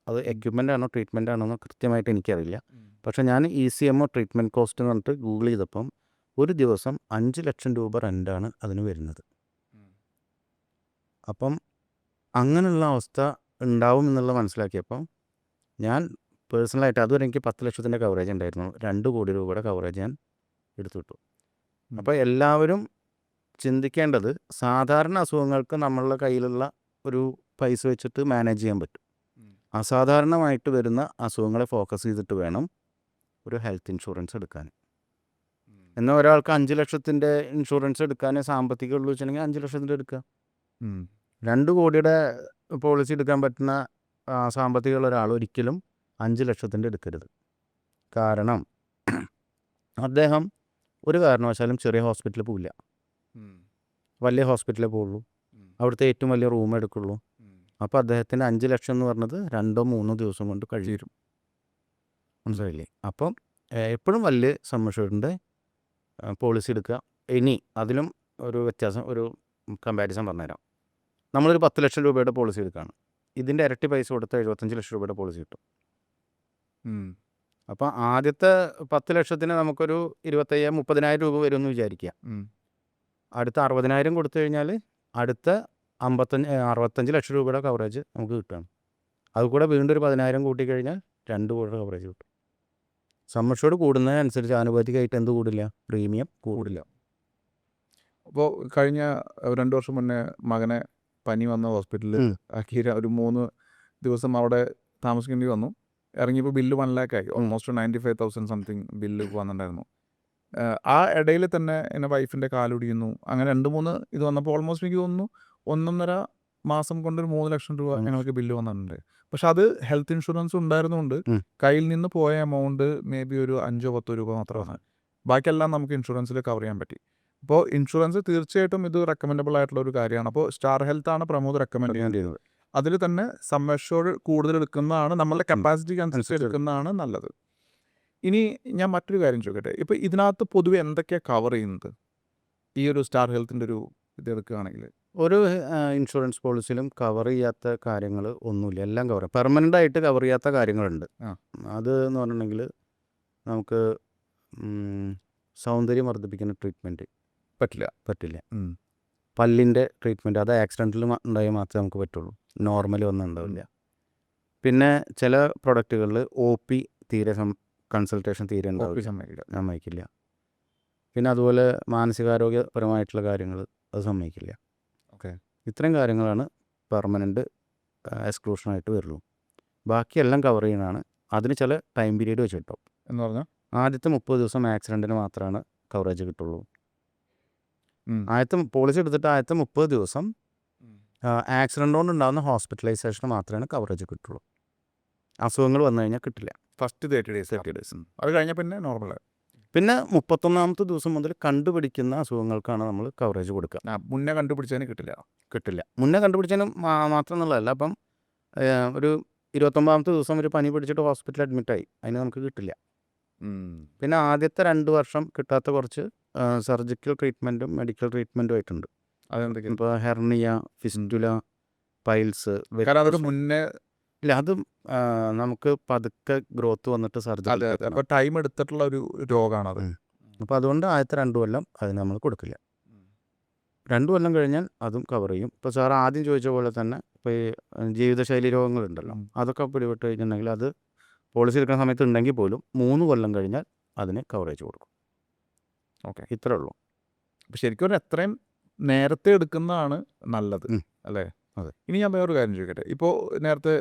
അത് എക്യുപ്മെൻ്റ് ആണോ ട്രീറ്റ്മെൻ്റ് ആണോ എന്ന് കൃത്യമായിട്ട് എനിക്കറിയില്ല. പക്ഷേ ഞാൻ ECMO ട്രീറ്റ്മെൻറ്റ് കോസ്റ്റ് എന്ന് പറഞ്ഞിട്ട് ഗൂഗിൾ ചെയ്തപ്പം ഒരു ദിവസം 5 ലക്ഷം രൂപ റെൻ്റാണ് അതിന് വരുന്നത്. അപ്പം അങ്ങനെയുള്ള അവസ്ഥ ഉണ്ടാവും എന്നുള്ളത് മനസ്സിലാക്കിയപ്പം ഞാൻ പേഴ്സണലായിട്ട് അതുവരെ എനിക്ക് 10 ലക്ഷത്തിൻ്റെ കവറേജ് ഉണ്ടായിരുന്നു. 2 കോടി രൂപയുടെ കവറേജ് ഞാൻ എടുത്തുവിട്ടു. അപ്പോൾ എല്ലാവരും ചിന്തിക്കേണ്ടത് സാധാരണ അസുഖങ്ങൾക്ക് നമ്മളുടെ കയ്യിലുള്ള ഒരു പൈസ വെച്ചിട്ട് മാനേജ് ചെയ്യാൻ പറ്റും. അസാധാരണമായിട്ട് വരുന്ന അസുഖങ്ങളെ ഫോക്കസ് ചെയ്തിട്ട് വേണം ഒരു ഹെൽത്ത് ഇൻഷുറൻസ് എടുക്കാൻ. എന്നാൽ ഒരാൾക്ക് 5 ലക്ഷത്തിൻ്റെ ഇൻഷുറൻസ് എടുക്കാൻ സാമ്പത്തികം ഉള്ളൂ വെച്ചിട്ടുണ്ടെങ്കിൽ 5 ലക്ഷത്തിൻ്റെ എടുക്കുക. 2 കോടിയുടെ പോളിസി എടുക്കാൻ പറ്റുന്ന സാമ്പത്തികമുള്ള ഒരാൾ ഒരിക്കലും 5 ലക്ഷത്തിൻ്റെ എടുക്കരുത്. കാരണം അദ്ദേഹം ഒരു കാരണവശാലും ചെറിയ ഹോസ്പിറ്റലിൽ പോവില്ല, വലിയ ഹോസ്പിറ്റലിൽ പോവുള്ളൂ, അവിടുത്തെ ഏറ്റവും വലിയ റൂം എടുക്കുള്ളൂ. അപ്പോൾ അദ്ദേഹത്തിന് 5 ലക്ഷം എന്ന് പറഞ്ഞത് 2-3 ദിവസം കൊണ്ട് കഴിയും. മനസ്സിലായില്ലേ? അപ്പം എപ്പോഴും വലിയ സമ്മർഷേഡിൻ്റെ പോളിസി എടുക്കുക. ഇനി അതിലും ഒരു വ്യത്യാസം, ഒരു കമ്പാരിസൺ പറഞ്ഞുതരാം. നമ്മളൊരു 10 ലക്ഷം രൂപയുടെ പോളിസി എടുക്കുകയാണ്. ഇതിൻ്റെ ഇരട്ടി പൈസ കൊടുത്ത 75 ലക്ഷം രൂപയുടെ പോളിസി കിട്ടും. അപ്പോൾ ആദ്യത്തെ 10 ലക്ഷത്തിന് നമുക്കൊരു 25,000-30,000 രൂപ വരുമെന്ന് വിചാരിക്കുക. അടുത്ത 60,000 കൊടുത്തു കഴിഞ്ഞാൽ അടുത്ത 65 ലക്ഷം രൂപയുടെ കവറേജ് നമുക്ക് കിട്ടുകയാണ്. അതുകൂടെ വീണ്ടും ഒരു 10,000 കൂട്ടിക്കഴിഞ്ഞാൽ 2 കോടിയുടെ കവറേജ് കിട്ടും. സമ്മർഷോട് കൂടുന്നതിനനുസരിച്ച് ആനുപാതികമായിട്ട് എന്ത് കൂടില്ല? പ്രീമിയം കൂടില്ല. അപ്പോൾ കഴിഞ്ഞ 2 വർഷം മുന്നേ മകനെ പനി വന്ന ഹോസ്പിറ്റലിൽ ആക്കി ഒരു 3 ദിവസം അവിടെ താമസിക്കേണ്ടി വന്നു. ഇറങ്ങിയപ്പോൾ ബില്ല് 1 lakh ആയി. ഓൾമോസ്റ്റ് 95,000 സംതിങ് ബില്ല് വന്നിട്ടുണ്ടായിരുന്നു. ആ ഇടയിൽ തന്നെ എൻ്റെ വൈഫിൻ്റെ കാലൊടിയുന്നു. അങ്ങനെ 2-3 ഇത് വന്നപ്പോൾ ഓൾമോസ്റ്റ് എനിക്ക് തോന്നുന്നു 1.5 മാസം കൊണ്ടൊരു 3 ലക്ഷം രൂപ ഞങ്ങൾക്ക് ബില്ല് വന്നിട്ടുണ്ട്. പക്ഷെ അത് ഹെൽത്ത് ഇൻഷുറൻസ് ഉണ്ടായിരുന്നുകൊണ്ട് കയ്യിൽ നിന്ന് പോയ എമൗണ്ട് മേ ബി ഒരു 5-10 രൂപ മാത്രമാണ്. ബാക്കിയെല്ലാം നമുക്ക് ഇൻഷുറൻസിൽ കവർ ചെയ്യാൻ പറ്റി. അപ്പോൾ ഇൻഷുറൻസ് തീർച്ചയായിട്ടും ഇത് റെക്കമെൻഡബിൾ ആയിട്ടുള്ള ഒരു കാര്യമാണ്. അപ്പോൾ സ്റ്റാർ ഹെൽത്ത് ആണ് പ്രമോദ് റെക്കമെൻഡ് ചെയ്യുന്നത്. അതിൽ തന്നെ സം അഷ്യൂർഡ് കൂടുതൽ എടുക്കുന്നതാണ്, നമ്മളുടെ കപ്പാസിറ്റിക്ക് അനുസരിച്ച് എടുക്കുന്നതാണ് നല്ലത്. ഇനി ഞാൻ മറ്റൊരു കാര്യം ചോദിക്കട്ടെ, ഇപ്പോൾ ഇതിനകത്ത് പൊതുവെ എന്തൊക്കെയാണ് കവർ ചെയ്യുന്നത് ഈ ഒരു സ്റ്റാർ ഹെൽത്തിൻ്റെ ഒരു ഇത് എടുക്കുകയാണെങ്കിൽ? ഒരു ഇൻഷുറൻസ് പോളിസിയിലും കവർ ചെയ്യാത്ത കാര്യങ്ങൾ ഒന്നുമില്ല, എല്ലാം കവർ. പെർമനൻ്റ് ആയിട്ട് കവർ ചെയ്യാത്ത കാര്യങ്ങളുണ്ട്. അത് എന്ന് പറഞ്ഞിട്ടുണ്ടെങ്കിൽ നമുക്ക് സൗന്ദര്യം വർദ്ധിപ്പിക്കുന്ന ട്രീറ്റ്മെൻറ്റ് പറ്റില്ല. പല്ലിൻ്റെ ട്രീറ്റ്മെൻറ്റ് അത് ആക്സിഡൻറ്റിൽ ഉണ്ടായാൽ മാത്രമേ നമുക്ക് പറ്റുള്ളൂ, നോർമലി ഒന്നും ഉണ്ടാവില്ല. പിന്നെ ചില പ്രൊഡക്റ്റുകളിൽ OP തീരെ കൺസൾട്ടേഷൻ തീരെ സമ്മതിക്കില്ല. പിന്നെ അതുപോലെ മാനസികാരോഗ്യപരമായിട്ടുള്ള കാര്യങ്ങൾ അത് സമ്മതിക്കില്ല. ഇത്രയും കാര്യങ്ങളാണ് പെർമനൻ്റ് എക്സ്ക്ലൂഷനായിട്ട് വരുള്ളൂ. ബാക്കിയെല്ലാം കവർ ചെയ്യുന്നതാണ്. അതിന് ചില ടൈം പീരീഡ് വെച്ചിട്ടോ എന്ന് പറഞ്ഞാൽ ആദ്യത്തെ 30 ദിവസം ആക്സിഡൻറ്റിന് മാത്രമാണ് കവറേജ് കിട്ടുള്ളൂ. പോളിസി എടുത്തിട്ട് ആദ്യത്തെ 30 ദിവസം ആക്സിഡൻ്റ് കൊണ്ടുണ്ടാകുന്ന ഹോസ്പിറ്റലൈസേഷന് മാത്രമേ കവറേജ് കിട്ടുള്ളൂ. അസുഖങ്ങൾ വന്നു കഴിഞ്ഞാൽ കിട്ടില്ല. ഫസ്റ്റ് 30 ഡേയ്സ് അത് കഴിഞ്ഞാൽ പിന്നെ നോർമൽ. പിന്നെ 31ാമത്തെ ദിവസം മുതൽ കണ്ടുപിടിക്കുന്ന അസുഖങ്ങൾക്കാണ് നമ്മൾ കവറേജ് കൊടുക്കുക. മുന്നേ കണ്ടുപിടിച്ചതിന് കിട്ടില്ല. മുന്നേ കണ്ടുപിടിച്ചതിന് മാത്രം എന്നുള്ളതല്ല. അപ്പം ഒരു 29ാമത്തെ ദിവസം ഒരു പനി പിടിച്ചിട്ട് ഹോസ്പിറ്റലിൽ അഡ്മിറ്റായി, അതിന് നമുക്ക് കിട്ടില്ല. പിന്നെ ആദ്യത്തെ 2 വർഷം കിട്ടാത്ത കുറച്ച് സർജിക്കൽ ട്രീറ്റ്മെൻറ്റും മെഡിക്കൽ ട്രീറ്റ്മെൻറ്റും ആയിട്ടുണ്ട്. അതെന്തൊക്കെയാണ്? ഇപ്പോൾ ഹെർണിയ, ഫിസ്റ്റുല, പൈൽസ്. മുന്നേ ഇല്ല, അത് നമുക്ക് പതുക്കെ ഗ്രോത്ത് വന്നിട്ട് സർജറി. അപ്പോൾ ടൈം എടുത്തിട്ടുള്ള ഒരു രോഗമാണത്. അപ്പോൾ അതുകൊണ്ട് ആദ്യത്തെ 2 കൊല്ലം അതിന് നമ്മൾ കൊടുക്കില്ല. 2 കൊല്ലം കഴിഞ്ഞാൽ അതും കവർ ചെയ്യും. ഇപ്പോൾ സാർ ആദ്യം ചോദിച്ച പോലെ തന്നെ ഇപ്പോൾ ഈ ജീവിതശൈലി രോഗങ്ങളുണ്ടല്ലോ, അതൊക്കെ പിടിപെട്ട് കഴിഞ്ഞിട്ടുണ്ടെങ്കിൽ അത് പോളിസി എടുക്കുന്ന സമയത്ത് ഉണ്ടെങ്കിൽ പോലും 3 കൊല്ലം കഴിഞ്ഞാൽ അതിന് കവറേജ് കൊടുക്കും. ഇത്രേ ഉള്ളൂ. അപ്പോൾ ശരിക്കും ഒരു എത്രയും നേരത്തെ എടുക്കുന്നതാണ് നല്ലത്, അല്ലേ? അതെ. ഇനി ഞാൻ വേറൊരു കാര്യം ചോദിക്കട്ടെ. ഇപ്പോൾ നേരത്തെ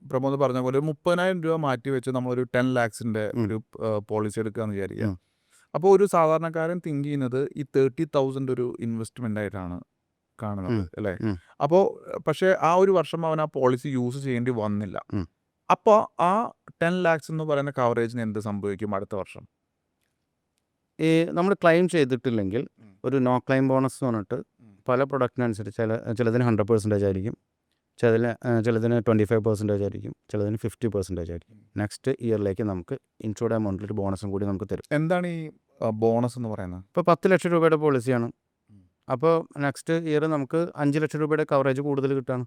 പ്രമോദ് പറഞ്ഞ പോലെ 30,000 രൂപ മാറ്റി വെച്ച് നമ്മളൊരു 10 lakhs ഒരു പോളിസി എടുക്കുകയെന്ന് വിചാരിക്കുക. അപ്പോൾ ഒരു സാധാരണക്കാരൻ തിങ്ക് ചെയ്യുന്നത് ഈ 30,000 ഒരു ഇൻവെസ്റ്റ്മെൻ്റ് ആയിട്ടാണ് കാണുന്നത് ഉം. അല്ലേ? ഉം. അപ്പോൾ പക്ഷേ ആ ഒരു വർഷം അവൻ ആ പോളിസി യൂസ് ചെയ്യേണ്ടി വന്നില്ല. ഉം. അപ്പോൾ ആ 10 lakhs എന്ന് പറയുന്ന കവറേജിന് എന്ത് സംഭവിക്കും അടുത്ത വർഷം? ഈ നമ്മൾ ക്ലെയിം ചെയ്തിട്ടില്ലെങ്കിൽ ഉം. ഒരു നോ ക്ലെയിം ബോണസ് എന്ന് പറഞ്ഞിട്ട് ഉം. പല പ്രൊഡക്റ്റിനനുസരിച്ച് ചിലതിന് 100% ആയിരിക്കും, ചിലതിന് 25% ആയിരിക്കും, ചിലതിന് 50% ആയിരിക്കും. നെക്സ്റ്റ് ഇയറിലേക്ക് നമുക്ക് ഇൻഷുർഡ് എമൗണ്ടിൽ ഒരു ബോണസും കൂടി നമുക്ക് തരും. എന്താണ് ഈ ബോണസ് എന്ന് പറയുന്നത്? ഇപ്പോൾ 10 ലക്ഷം രൂപയുടെ പോളിസിയാണ്. ഉം. അപ്പോൾ നെക്സ്റ്റ് ഇയർ നമുക്ക് 5 ലക്ഷം രൂപയുടെ കവറേജ് കൂടുതൽ കിട്ടുകയാണ്.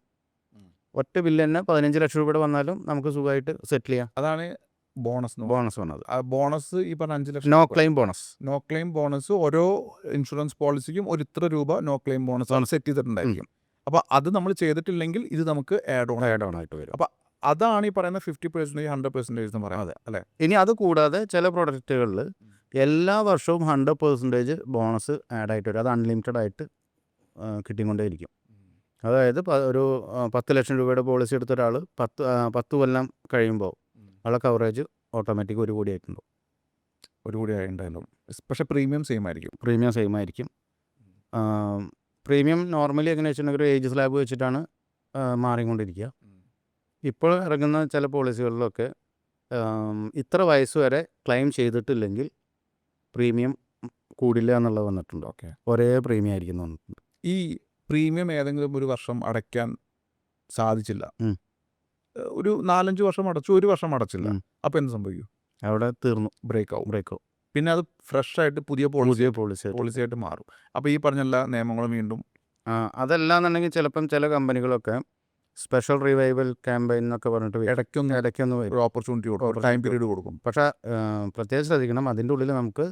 ഉം. ഒറ്റ ബില്ല് തന്നെ 15 ലക്ഷം രൂപയുടെ വന്നാലും നമുക്ക് സുഖമായിട്ട് സെറ്റിൽ ചെയ്യാം. അതാണ് ബോണസ് എന്ന് പറയുന്നത്. ബോണസ് വന്നത് ആ ബോണസ് ഈ പറഞ്ഞ 5 ലക്ഷം നോ രൂപ. Claim bonus. No claim bonus ഓരോ ഇൻഷുറൻസ് പോളിസിക്കും ഒരു ഇത്ര രൂപ നോ ക്ലെയിം ബോണസ് സെറ്റ് ചെയ്തിട്ടുണ്ടായിരിക്കും. അപ്പോൾ അത് നമ്മൾ ചെയ്തിട്ടില്ലെങ്കിൽ ഇത് നമുക്ക് ആഡ് ഓൺ ആഡ് ഓൺ ആയിട്ട് വരും. അപ്പോൾ അതാണ് ഈ പറയുന്ന 50% 100% എന്ന് പറയുന്നത് അല്ലേ? ഇനി അത് കൂടാതെ ചില പ്രൊഡക്റ്റുകളിൽ എല്ലാ വർഷവും 100% ബോണസ് ആഡ് ആയിട്ട് വരും. അത് അൺലിമിറ്റഡ് ആയിട്ട് കിട്ടിക്കൊണ്ടേയിരിക്കും. അതായത് ഒരു 10 ലക്ഷം രൂപയുടെ പോളിസി എടുത്ത ഒരാൾ 10 കൊല്ലം കഴിയുമ്പോൾ ഉള്ള കവറേജ് ഓട്ടോമാറ്റിക് 1 കോടി ആയിട്ടുണ്ടാവും. 1 കോടി ആയിട്ടുണ്ടായിരുന്നു. പക്ഷേ പ്രീമിയം സെയിം ആയിരിക്കും. പ്രീമിയം സെയിം ആയിരിക്കും. പ്രീമിയം നോർമലി എങ്ങനെ വെച്ചിട്ടുണ്ടെങ്കിൽ ഒരു ഏജ് സ്ലാബ് വെച്ചിട്ടാണ് മാറിക്കൊണ്ടിരിക്കുക. ഇപ്പോൾ ഇറങ്ങുന്ന ചില പോളിസികളിലൊക്കെ ഇത്ര വയസ്സ് വരെ ക്ലെയിം ചെയ്തിട്ടില്ലെങ്കിൽ പ്രീമിയം കൂടില്ല എന്നുള്ളത് വന്നിട്ടുണ്ട്. ഓക്കെ. ഒരേ പ്രീമിയം ആയിരിക്കും വന്നിട്ടുണ്ട്. ഈ പ്രീമിയം ഏതെങ്കിലും ഒരു വർഷം അടയ്ക്കാൻ സാധിച്ചില്ല, ഒരു 4-5 വർഷം അടച്ചു, ഒരു വർഷം അടച്ചില്ല, അപ്പോൾ എന്ത് സംഭവിക്കും? അവിടെ തീർന്നു, ബ്രേക്ക് ആവും. ബ്രേക്കോ. പിന്നെ അത് ഫ്രഷ് ആയിട്ട് പുതിയ പോളിസി ആയിട്ട് മാറും. അപ്പോൾ ഈ പറഞ്ഞ എല്ലാ നിയമങ്ങളും വീണ്ടും അതല്ലാന്നുണ്ടെങ്കിൽ ചിലപ്പം ചില കമ്പനികളൊക്കെ സ്പെഷ്യൽ റിവൈവൽ ക്യാമ്പയിൻ എന്നൊക്കെ പറഞ്ഞിട്ട് ഇടയ്ക്കൊന്ന് വരും, ഒരു ഓപ്പർച്യൂണിറ്റി കൊടുക്കും, ടൈം പീരീഡ് കൊടുക്കും. പക്ഷേ പ്രത്യേകം ശ്രദ്ധിക്കണം, അതിൻ്റെ ഉള്ളിൽ നമുക്ക്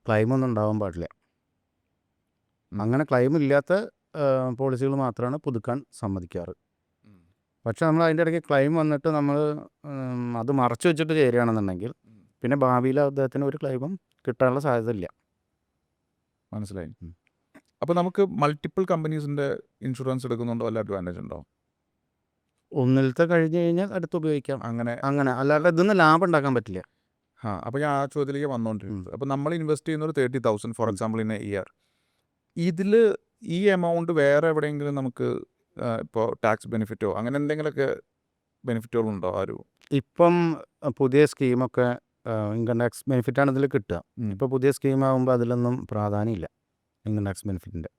ക്ലെയിമൊന്നും ഉണ്ടാവാൻ പാടില്ല. അങ്ങനെ ക്ലെയിം ഇല്ലാത്ത പോളിസികൾ മാത്രമാണ് പുതുക്കാൻ സമ്മതിക്കാറ്. പക്ഷെ നമ്മൾ അതിൻ്റെ ഇടയ്ക്ക് ക്ലെയിം വന്നിട്ട് നമ്മൾ അത് മറച്ചു വെച്ചിട്ട് ചേരുകയാണെന്നുണ്ടെങ്കിൽ പിന്നെ ഭാവിയിൽ അദ്ദേഹത്തിന് ഒരു ക്ലെയിമും കിട്ടാനുള്ള സാധ്യത ഇല്ല. മനസ്സിലായി. അപ്പോൾ നമുക്ക് മൾട്ടിപ്പിൾ കമ്പനീസിൻ്റെ ഇൻഷുറൻസ് എടുക്കുന്നുണ്ടോ വല്ല അഡ്വാൻറ്റേജ് ഉണ്ടോ? ഒന്നിലത്തെ കഴിഞ്ഞ് കഴിഞ്ഞാൽ അടുത്ത് ഉപയോഗിക്കാം, അങ്ങനെ അല്ലാതെ ഇതൊന്നും ലാഭം ഉണ്ടാക്കാൻ പറ്റില്ല. അപ്പോൾ ഞാൻ ആ ചോദ്യത്തിലേക്ക് വന്നുകൊണ്ടിരിക്കുന്നത്, അപ്പോൾ നമ്മൾ ഇൻവെസ്റ്റ് ചെയ്യുന്ന ഒരു 30,000 for example in A year, ഇതിൽ ഈ എമൗണ്ട് വേറെ എവിടെയെങ്കിലും നമുക്ക് ഇപ്പോൾ ടാക്സ് ബെനിഫിറ്റോ അങ്ങനെ എന്തെങ്കിലുമൊക്കെ ബെനിഫിറ്റുകളുണ്ടോ? ഇപ്പം പുതിയ സ്കീമൊക്കെ ഇൻകം ടാക്സ് ബെനിഫിറ്റാണ് ഇതിൽ കിട്ടുക. ഇപ്പോൾ പുതിയ സ്കീമാകുമ്പോൾ അതിലൊന്നും പ്രാധാന്യമില്ല ഇൻകം ടാക്സ് ബെനിഫിറ്റിൻ്റെ.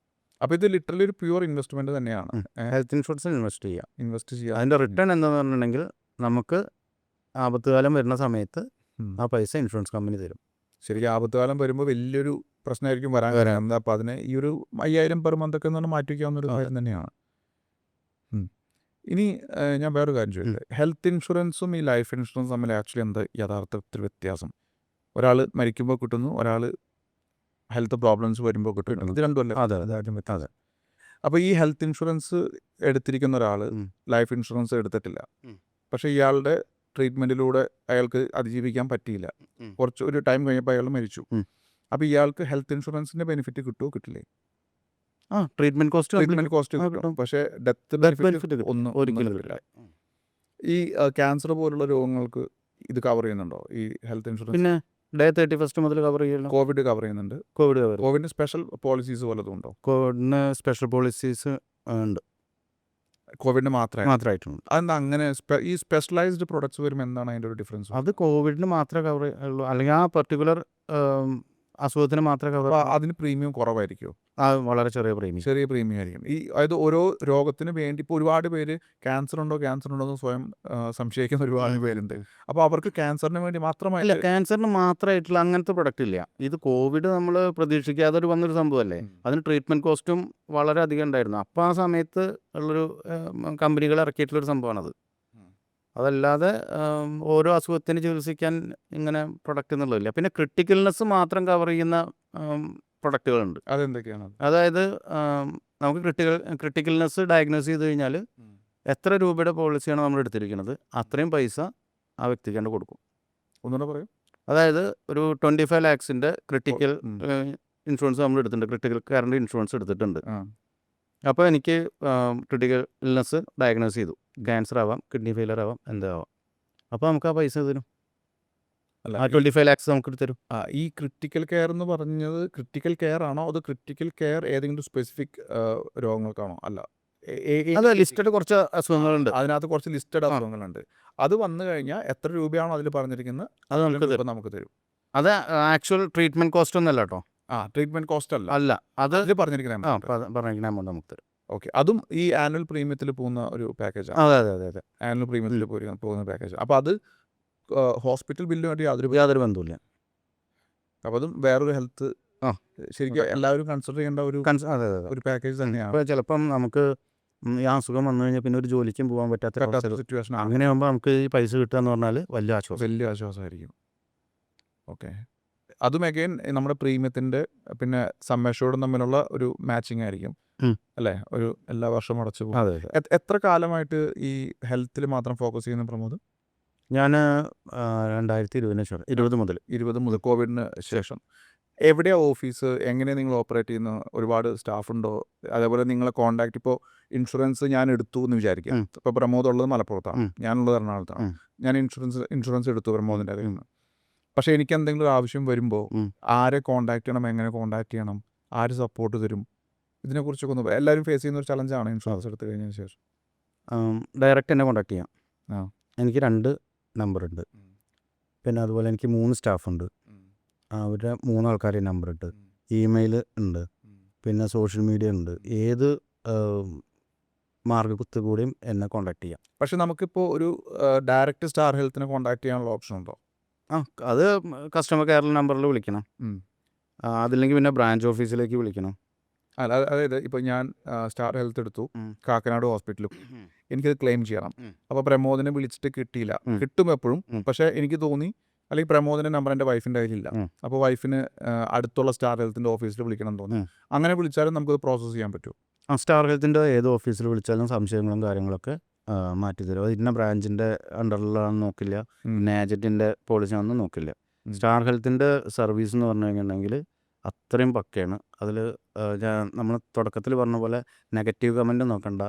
അപ്പോൾ ഇത് ലിറ്ററലി ഒരു പ്യുവർ ഇൻവെസ്റ്റ്മെൻറ്റ് തന്നെയാണ്. ഹെൽത്ത് ഇൻഷുറൻസിൽ ഇൻവെസ്റ്റ് ചെയ്യുക. അതിൻ്റെ അതിൻ്റെ റിട്ടേൺ എന്ന് പറഞ്ഞിട്ടുണ്ടെങ്കിൽ നമുക്ക് ആപത്തുകാലം വരുന്ന സമയത്ത് ആ പൈസ ഇൻഷുറൻസ് കമ്പനി തരും. ശരിക്കും ആപത്തുകാലം വരുമ്പോൾ വലിയൊരു പ്രശ്നമായിരിക്കും വരാൻ കാരണം. അപ്പോൾ അതിന് ഈ ഒരു 5,000 പെർ മന്തൊക്കെ എന്ന് പറഞ്ഞാൽ മാറ്റി വയ്ക്കാവുന്നൊരു കാര്യം തന്നെയാണ്. ഇനി ഞാൻ വേറൊരു കാര്യം ചോദിച്ചത്, ഹെൽത്ത് ഇൻഷുറൻസും ഈ ലൈഫ് ഇൻഷുറൻസും തമ്മിൽ ആക്ച്വലി എന്താ യഥാർത്ഥത്തിൽ വ്യത്യാസം? ഒരാൾ മരിക്കുമ്പോൾ കിട്ടുന്നു, ഒരാൾ ഹെൽത്ത് പ്രോബ്ലംസ് വരുമ്പോൾ കിട്ടുന്നു, ഇത് രണ്ടുമല്ലേ? അതെ. അപ്പോൾ ഈ ഹെൽത്ത് ഇൻഷുറൻസ് എടുത്തിരിക്കുന്ന ഒരാൾ ലൈഫ് ഇൻഷുറൻസ് എടുത്തിട്ടില്ല, പക്ഷേ ഇയാളുടെ ട്രീറ്റ്മെൻറ്റിലൂടെ അയാൾക്ക് അതിജീവിക്കാൻ പറ്റിയില്ല, കുറച്ച് ഒരു ടൈം കഴിഞ്ഞപ്പോൾ അയാൾ മരിച്ചു. അപ്പോൾ ഇയാൾക്ക് ഹെൽത്ത് ഇൻഷുറൻസിൻ്റെ ബെനിഫിറ്റ് കിട്ടുമോ കിട്ടില്ലേ? ട്രീറ്റ്മെൻറ്റ് കോസ്റ്റ് കിട്ടും, പക്ഷേ ഡെത്ത് ബെനിഫിറ്റ് ഒരിക്കലും കിട്ടില്ല. ഈ ക്യാൻസർ പോലുള്ള രോഗങ്ങൾക്ക് ഇത് കവർ ചെയ്യുന്നുണ്ടോ ഈ ഹെൽത്ത് ഇൻഷുറൻസ്? പിന്നെ ഡേ 31 മുതൽ കവർ ചെയ്യണം. കോവിഡ് കവർ ചെയ്യുന്നുണ്ട്. കോവിഡിന് സ്പെഷ്യൽ പോളിസീസ് വല്ലതും ഉണ്ടോ? കോവിഡിന് സ്പെഷ്യൽ പോളിസീസ് ഉണ്ട്, കോവിഡിന് മാത്രമായിട്ടുണ്ട്. അതെന്താ അങ്ങനെ? ഈ സ്പെഷ്യലൈസ്ഡ് പ്രൊഡക്ട്സ് വരുമ്പോൾ എന്താണ് അതിൻ്റെ ഒരു ഡിഫറൻസ്? അത് കോവിഡിന് മാത്രമേ കവർ ഉള്ളൂ, അല്ലെങ്കിൽ ആ പർട്ടിക്കുലർ അസുഖത്തിന് മാത്രമേ കവർ. അതിന് പ്രീമിയം കുറവായിരിക്കുമോ? വളരെ ചെറിയ പ്രീമിയം ആയിരിക്കും. ഈ അതായത് ഓരോ രോഗത്തിന് വേണ്ടി ഇപ്പോൾ ഒരുപാട് പേര് ക്യാൻസർ ഉണ്ടോ എന്ന് സ്വയം സംശയിക്കുന്ന ഒരുപാട് പേരുണ്ട്. അപ്പോൾ അവർക്ക് ക്യാൻസറിന് വേണ്ടി മാത്രമല്ല, ക്യാൻസറിന് മാത്രമായിട്ടുള്ള അങ്ങനത്തെ പ്രൊഡക്റ്റ് ഇല്ല. ഇത് കോവിഡ് നമ്മൾ പ്രതീക്ഷിക്കാതെ വന്നൊരു സംഭവമല്ലേ, അതിന് ട്രീറ്റ്മെൻറ്റ് കോസ്റ്റും വളരെ അധികം ഉണ്ടായിരുന്നു. അപ്പോൾ ആ സമയത്ത് ഉള്ളൊരു കമ്പനികൾ ഇറക്കിയിട്ടുള്ളൊരു സംഭവമാണത്. അതല്ലാതെ ഓരോ അസുഖത്തിന് ചികിത്സിക്കാൻ ഇങ്ങനെ പ്രൊഡക്റ്റ് എന്നുള്ളതില്ല. പിന്നെ ക്രിട്ടിക്കൽനെസ് മാത്രം കവർ ചെയ്യുന്ന പ്രൊഡക്റ്റുകളുണ്ട്. അതെന്തൊക്കെയാണ്? അതായത് നമുക്ക് ക്രിട്ടിക്കൽനെസ് ഡയഗ്നോസ് ചെയ്ത് കഴിഞ്ഞാൽ എത്ര രൂപയുടെ പോളിസിയാണ് നമ്മൾ എടുത്തിരിക്കുന്നത് അത്രയും പൈസ ആ വ്യക്തിക്ക് കൊടുക്കും. ഒന്നുകൂടെ പറയും. അതായത് ഒരു 25 lakhs ക്രിട്ടിക്കൽ ഇൻഷുറൻസ് നമ്മൾ എടുത്തിട്ടുണ്ട്, ക്രിട്ടിക്കൽ കറണ്ട് ഇൻഷുറൻസ് എടുത്തിട്ടുണ്ട്. അപ്പോൾ എനിക്ക് ക്രിട്ടിക്കൽ ഇൽനെസ് ഡയഗ്നോസ് ചെയ്തു, ക്യാൻസർ ആവാം, കിഡ്നി ഫെയിലർ ആവാം, എന്താവാം. അപ്പോൾ നമുക്ക് ആ പൈസ തരും. അല്ല ആ 25 lakhs നമുക്ക് തരും. ഈ ക്രിട്ടിക്കൽ കെയർ എന്ന് പറഞ്ഞത് ക്രിട്ടിക്കൽ കെയർ ആണോ അത് ക്രിട്ടിക്കൽ കെയർ ഏതെങ്കിലും സ്പെസിഫിക് രോഗങ്ങൾക്കാണോ? അല്ല അത് ലിസ്റ്റഡ് കുറച്ച് അസുഖങ്ങളുണ്ട്. അതിനകത്ത് കുറച്ച് ലിസ്റ്റഡ് ആ. അസുഖങ്ങളുണ്ട്. അത് വന്നു കഴിഞ്ഞാൽ എത്ര രൂപയാണോ അതിൽ പറഞ്ഞിരിക്കുന്നത് അത് നമുക്ക് രൂപ തരും. നമുക്ക് തരും. അത് ആക്ച്വൽ ട്രീറ്റ്മെന്റ് കോസ്റ്റ് ഒന്നല്ല കേട്ടോ. ട്രീറ്റ്മെന്റ് കോസ്റ്റ് അല്ല, അല്ല, അത് അതിൽ പറഞ്ഞിരിക്കുന്ന ആ amount. പറഞ്ഞിരിക്കുന്ന എമൗണ്ട് നമുക്ക് തരും. ഓക്കെ, അതും ഈ ആനുവൽ പ്രീമിയത്തിൽ പോകുന്ന ഒരു പാക്കേജാണ്. അതെ അതെ അതെ അതെ. ആനുവൽ പ്രീമിയത്തിൽ പോകുന്ന പാക്കേജ്. അപ്പോൾ അത് ഹോസ്പിറ്റൽ ബില്ലുമായിട്ട് യാതൊരു ബന്ധവുമില്ല. അപ്പോൾ അതും വേറൊരു ഹെൽത്ത് ആ. ശരിക്കും എല്ലാവരും കൺസിഡർ ചെയ്യേണ്ട ഒരു അതെ അതെ അതെ. ഒരു പാക്കേജ് തന്നെയാണ്. ഇപ്പോൾ ചിലപ്പം നമുക്ക് ഈ അസുഖം വന്നു കഴിഞ്ഞാൽ പിന്നെ ഒരു ജോലിക്കും പോകാൻ പറ്റാത്ത സിറ്റുവേഷൻ ആണ്. അങ്ങനെയാകുമ്പോൾ നമുക്ക് ഈ പൈസ കിട്ടുക എന്ന് പറഞ്ഞാൽ വലിയ ആശ്വാസം. വലിയ ആശ്വാസമായിരിക്കും. ഓക്കെ, അതും അഗൈൻ നമ്മുടെ പ്രീമിയത്തിൻ്റെ പിന്നെ സമ്മേഷോടും തമ്മിലുള്ള ഒരു മാച്ചിങ് ആയിരിക്കും അല്ലേ? ഒരു എല്ലാ വർഷവും അടച്ചു പോകും. അതെ അതെ. എത്ര കാലമായിട്ട് ഈ ഹെൽത്തിൽ മാത്രം ഫോക്കസ് ചെയ്യുന്ന പ്രമോദ്? ഞാൻ 2020 മുതൽ 20 മുതൽ കോവിഡിന് ശേഷം. എവിടെയാണ് ഓഫീസ്? എങ്ങനെയാണ് നിങ്ങൾ ഓപ്പറേറ്റ് ചെയ്യുന്നത്? ഒരുപാട് സ്റ്റാഫ് ഉണ്ടോ? അതേപോലെ നിങ്ങളെ കോൺടാക്ട് ഇപ്പോൾ ഇൻഷുറൻസ് ഞാൻ എടുത്തു എന്ന് വിചാരിക്കാം. ഇപ്പോൾ പ്രമോദ് ഉള്ളത് മലപ്പുറത്താണ്, ഞാനുള്ളത് എറണാകുളത്താണ്. ഞാൻ ഇൻഷുറൻസ് എടുത്തു പ്രമോദിൻ്റെ അതിൽ നിന്ന്. പക്ഷേ എനിക്ക് എന്തെങ്കിലും ഒരു ആവശ്യം വരുമ്പോൾ ആരെ കോൺടാക്ട് ചെയ്യണം, എങ്ങനെ കോൺടാക്ട് ചെയ്യണം, ആര് സപ്പോർട്ട് തരും, ഇതിനെക്കുറിച്ചൊക്കെ ഒന്ന് എല്ലാവരും ഫേസ് ചെയ്യുന്ന ഒരു ചലഞ്ചാണ് ഇൻഷുറൻസ് എടുത്തു കഴിഞ്ഞതിന് ശേഷം. ഡയറക്റ്റ് എന്നെ കോൺടാക്ട് ചെയ്യാം. ആ. എനിക്ക് 2 നമ്പറുണ്ട്. പിന്നെ അതുപോലെ എനിക്ക് 3 സ്റ്റാഫുണ്ട്. അവരുടെ 3 ആൾക്കാരുടെ നമ്പറുണ്ട്. ഇമെയിൽ ഉണ്ട്. പിന്നെ സോഷ്യൽ മീഡിയ ഉണ്ട്. ഏത് മാർഗത്തിൽ കൂടിയും എന്നെ കോൺടാക്ട് ചെയ്യാം. പക്ഷെ നമുക്കിപ്പോൾ ഒരു ഡയറക്റ്റ് സ്റ്റാർ ഹെൽത്തിനെ കോൺടാക്ട് ചെയ്യാനുള്ള ഓപ്ഷൻ ഉണ്ടോ? അത് കസ്റ്റമർ കെയർ നമ്പറിൽ വിളിക്കണം. അതില്ലെങ്കിൽ പിന്നെ ബ്രാഞ്ച് ഓഫീസിലേക്ക് വിളിക്കണം. അതായത് ഇപ്പോൾ ഞാൻ സ്റ്റാർ ഹെൽത്ത് എടുത്തു കാക്കനാട് ഹോസ്പിറ്റലിൽ, എനിക്കത് ക്ലെയിം ചെയ്യണം. അപ്പോൾ പ്രമോദിനെ വിളിച്ചിട്ട് കിട്ടിയില്ല. കിട്ടും എപ്പോഴും, പക്ഷേ എനിക്ക് തോന്നി അല്ലെങ്കിൽ പ്രമോദിൻ്റെ നമ്പർ എൻ്റെ വൈഫിൻ്റെ കയ്യിലില്ല. അപ്പോൾ വൈഫിന് അടുത്തുള്ള സ്റ്റാർ ഹെൽത്തിൻ്റെ ഓഫീസിൽ വിളിക്കണം തോന്നി. അങ്ങനെ വിളിച്ചാലും നമുക്കത് പ്രോസസ്സ് ചെയ്യാൻ പറ്റുമോ? സ്റ്റാർ ഹെൽത്തിൻ്റെ ഏത് ഓഫീസിൽ വിളിച്ചാലും സംശയങ്ങളും കാര്യങ്ങളൊക്കെ മാറ്റിത്തരും. അത് ഇന്ന ബ്രാഞ്ചിൻ്റെ അണ്ടറിലാണെന്ന് നോക്കില്ല, ഇന്ന ഏജൻറ്റിൻ്റെ പോളിസി ആണെന്ന് നോക്കില്ല. സ്റ്റാർ ഹെൽത്തിൻ്റെ സർവീസ് എന്ന് പറഞ്ഞു കഴിഞ്ഞിട്ടുണ്ടെങ്കിൽ അത്രയും പക്കയാണ്. അതിൽ നമ്മൾ തുടക്കത്തിൽ പറഞ്ഞ പോലെ നെഗറ്റീവ് കമൻറ്റ് നോക്കണ്ട.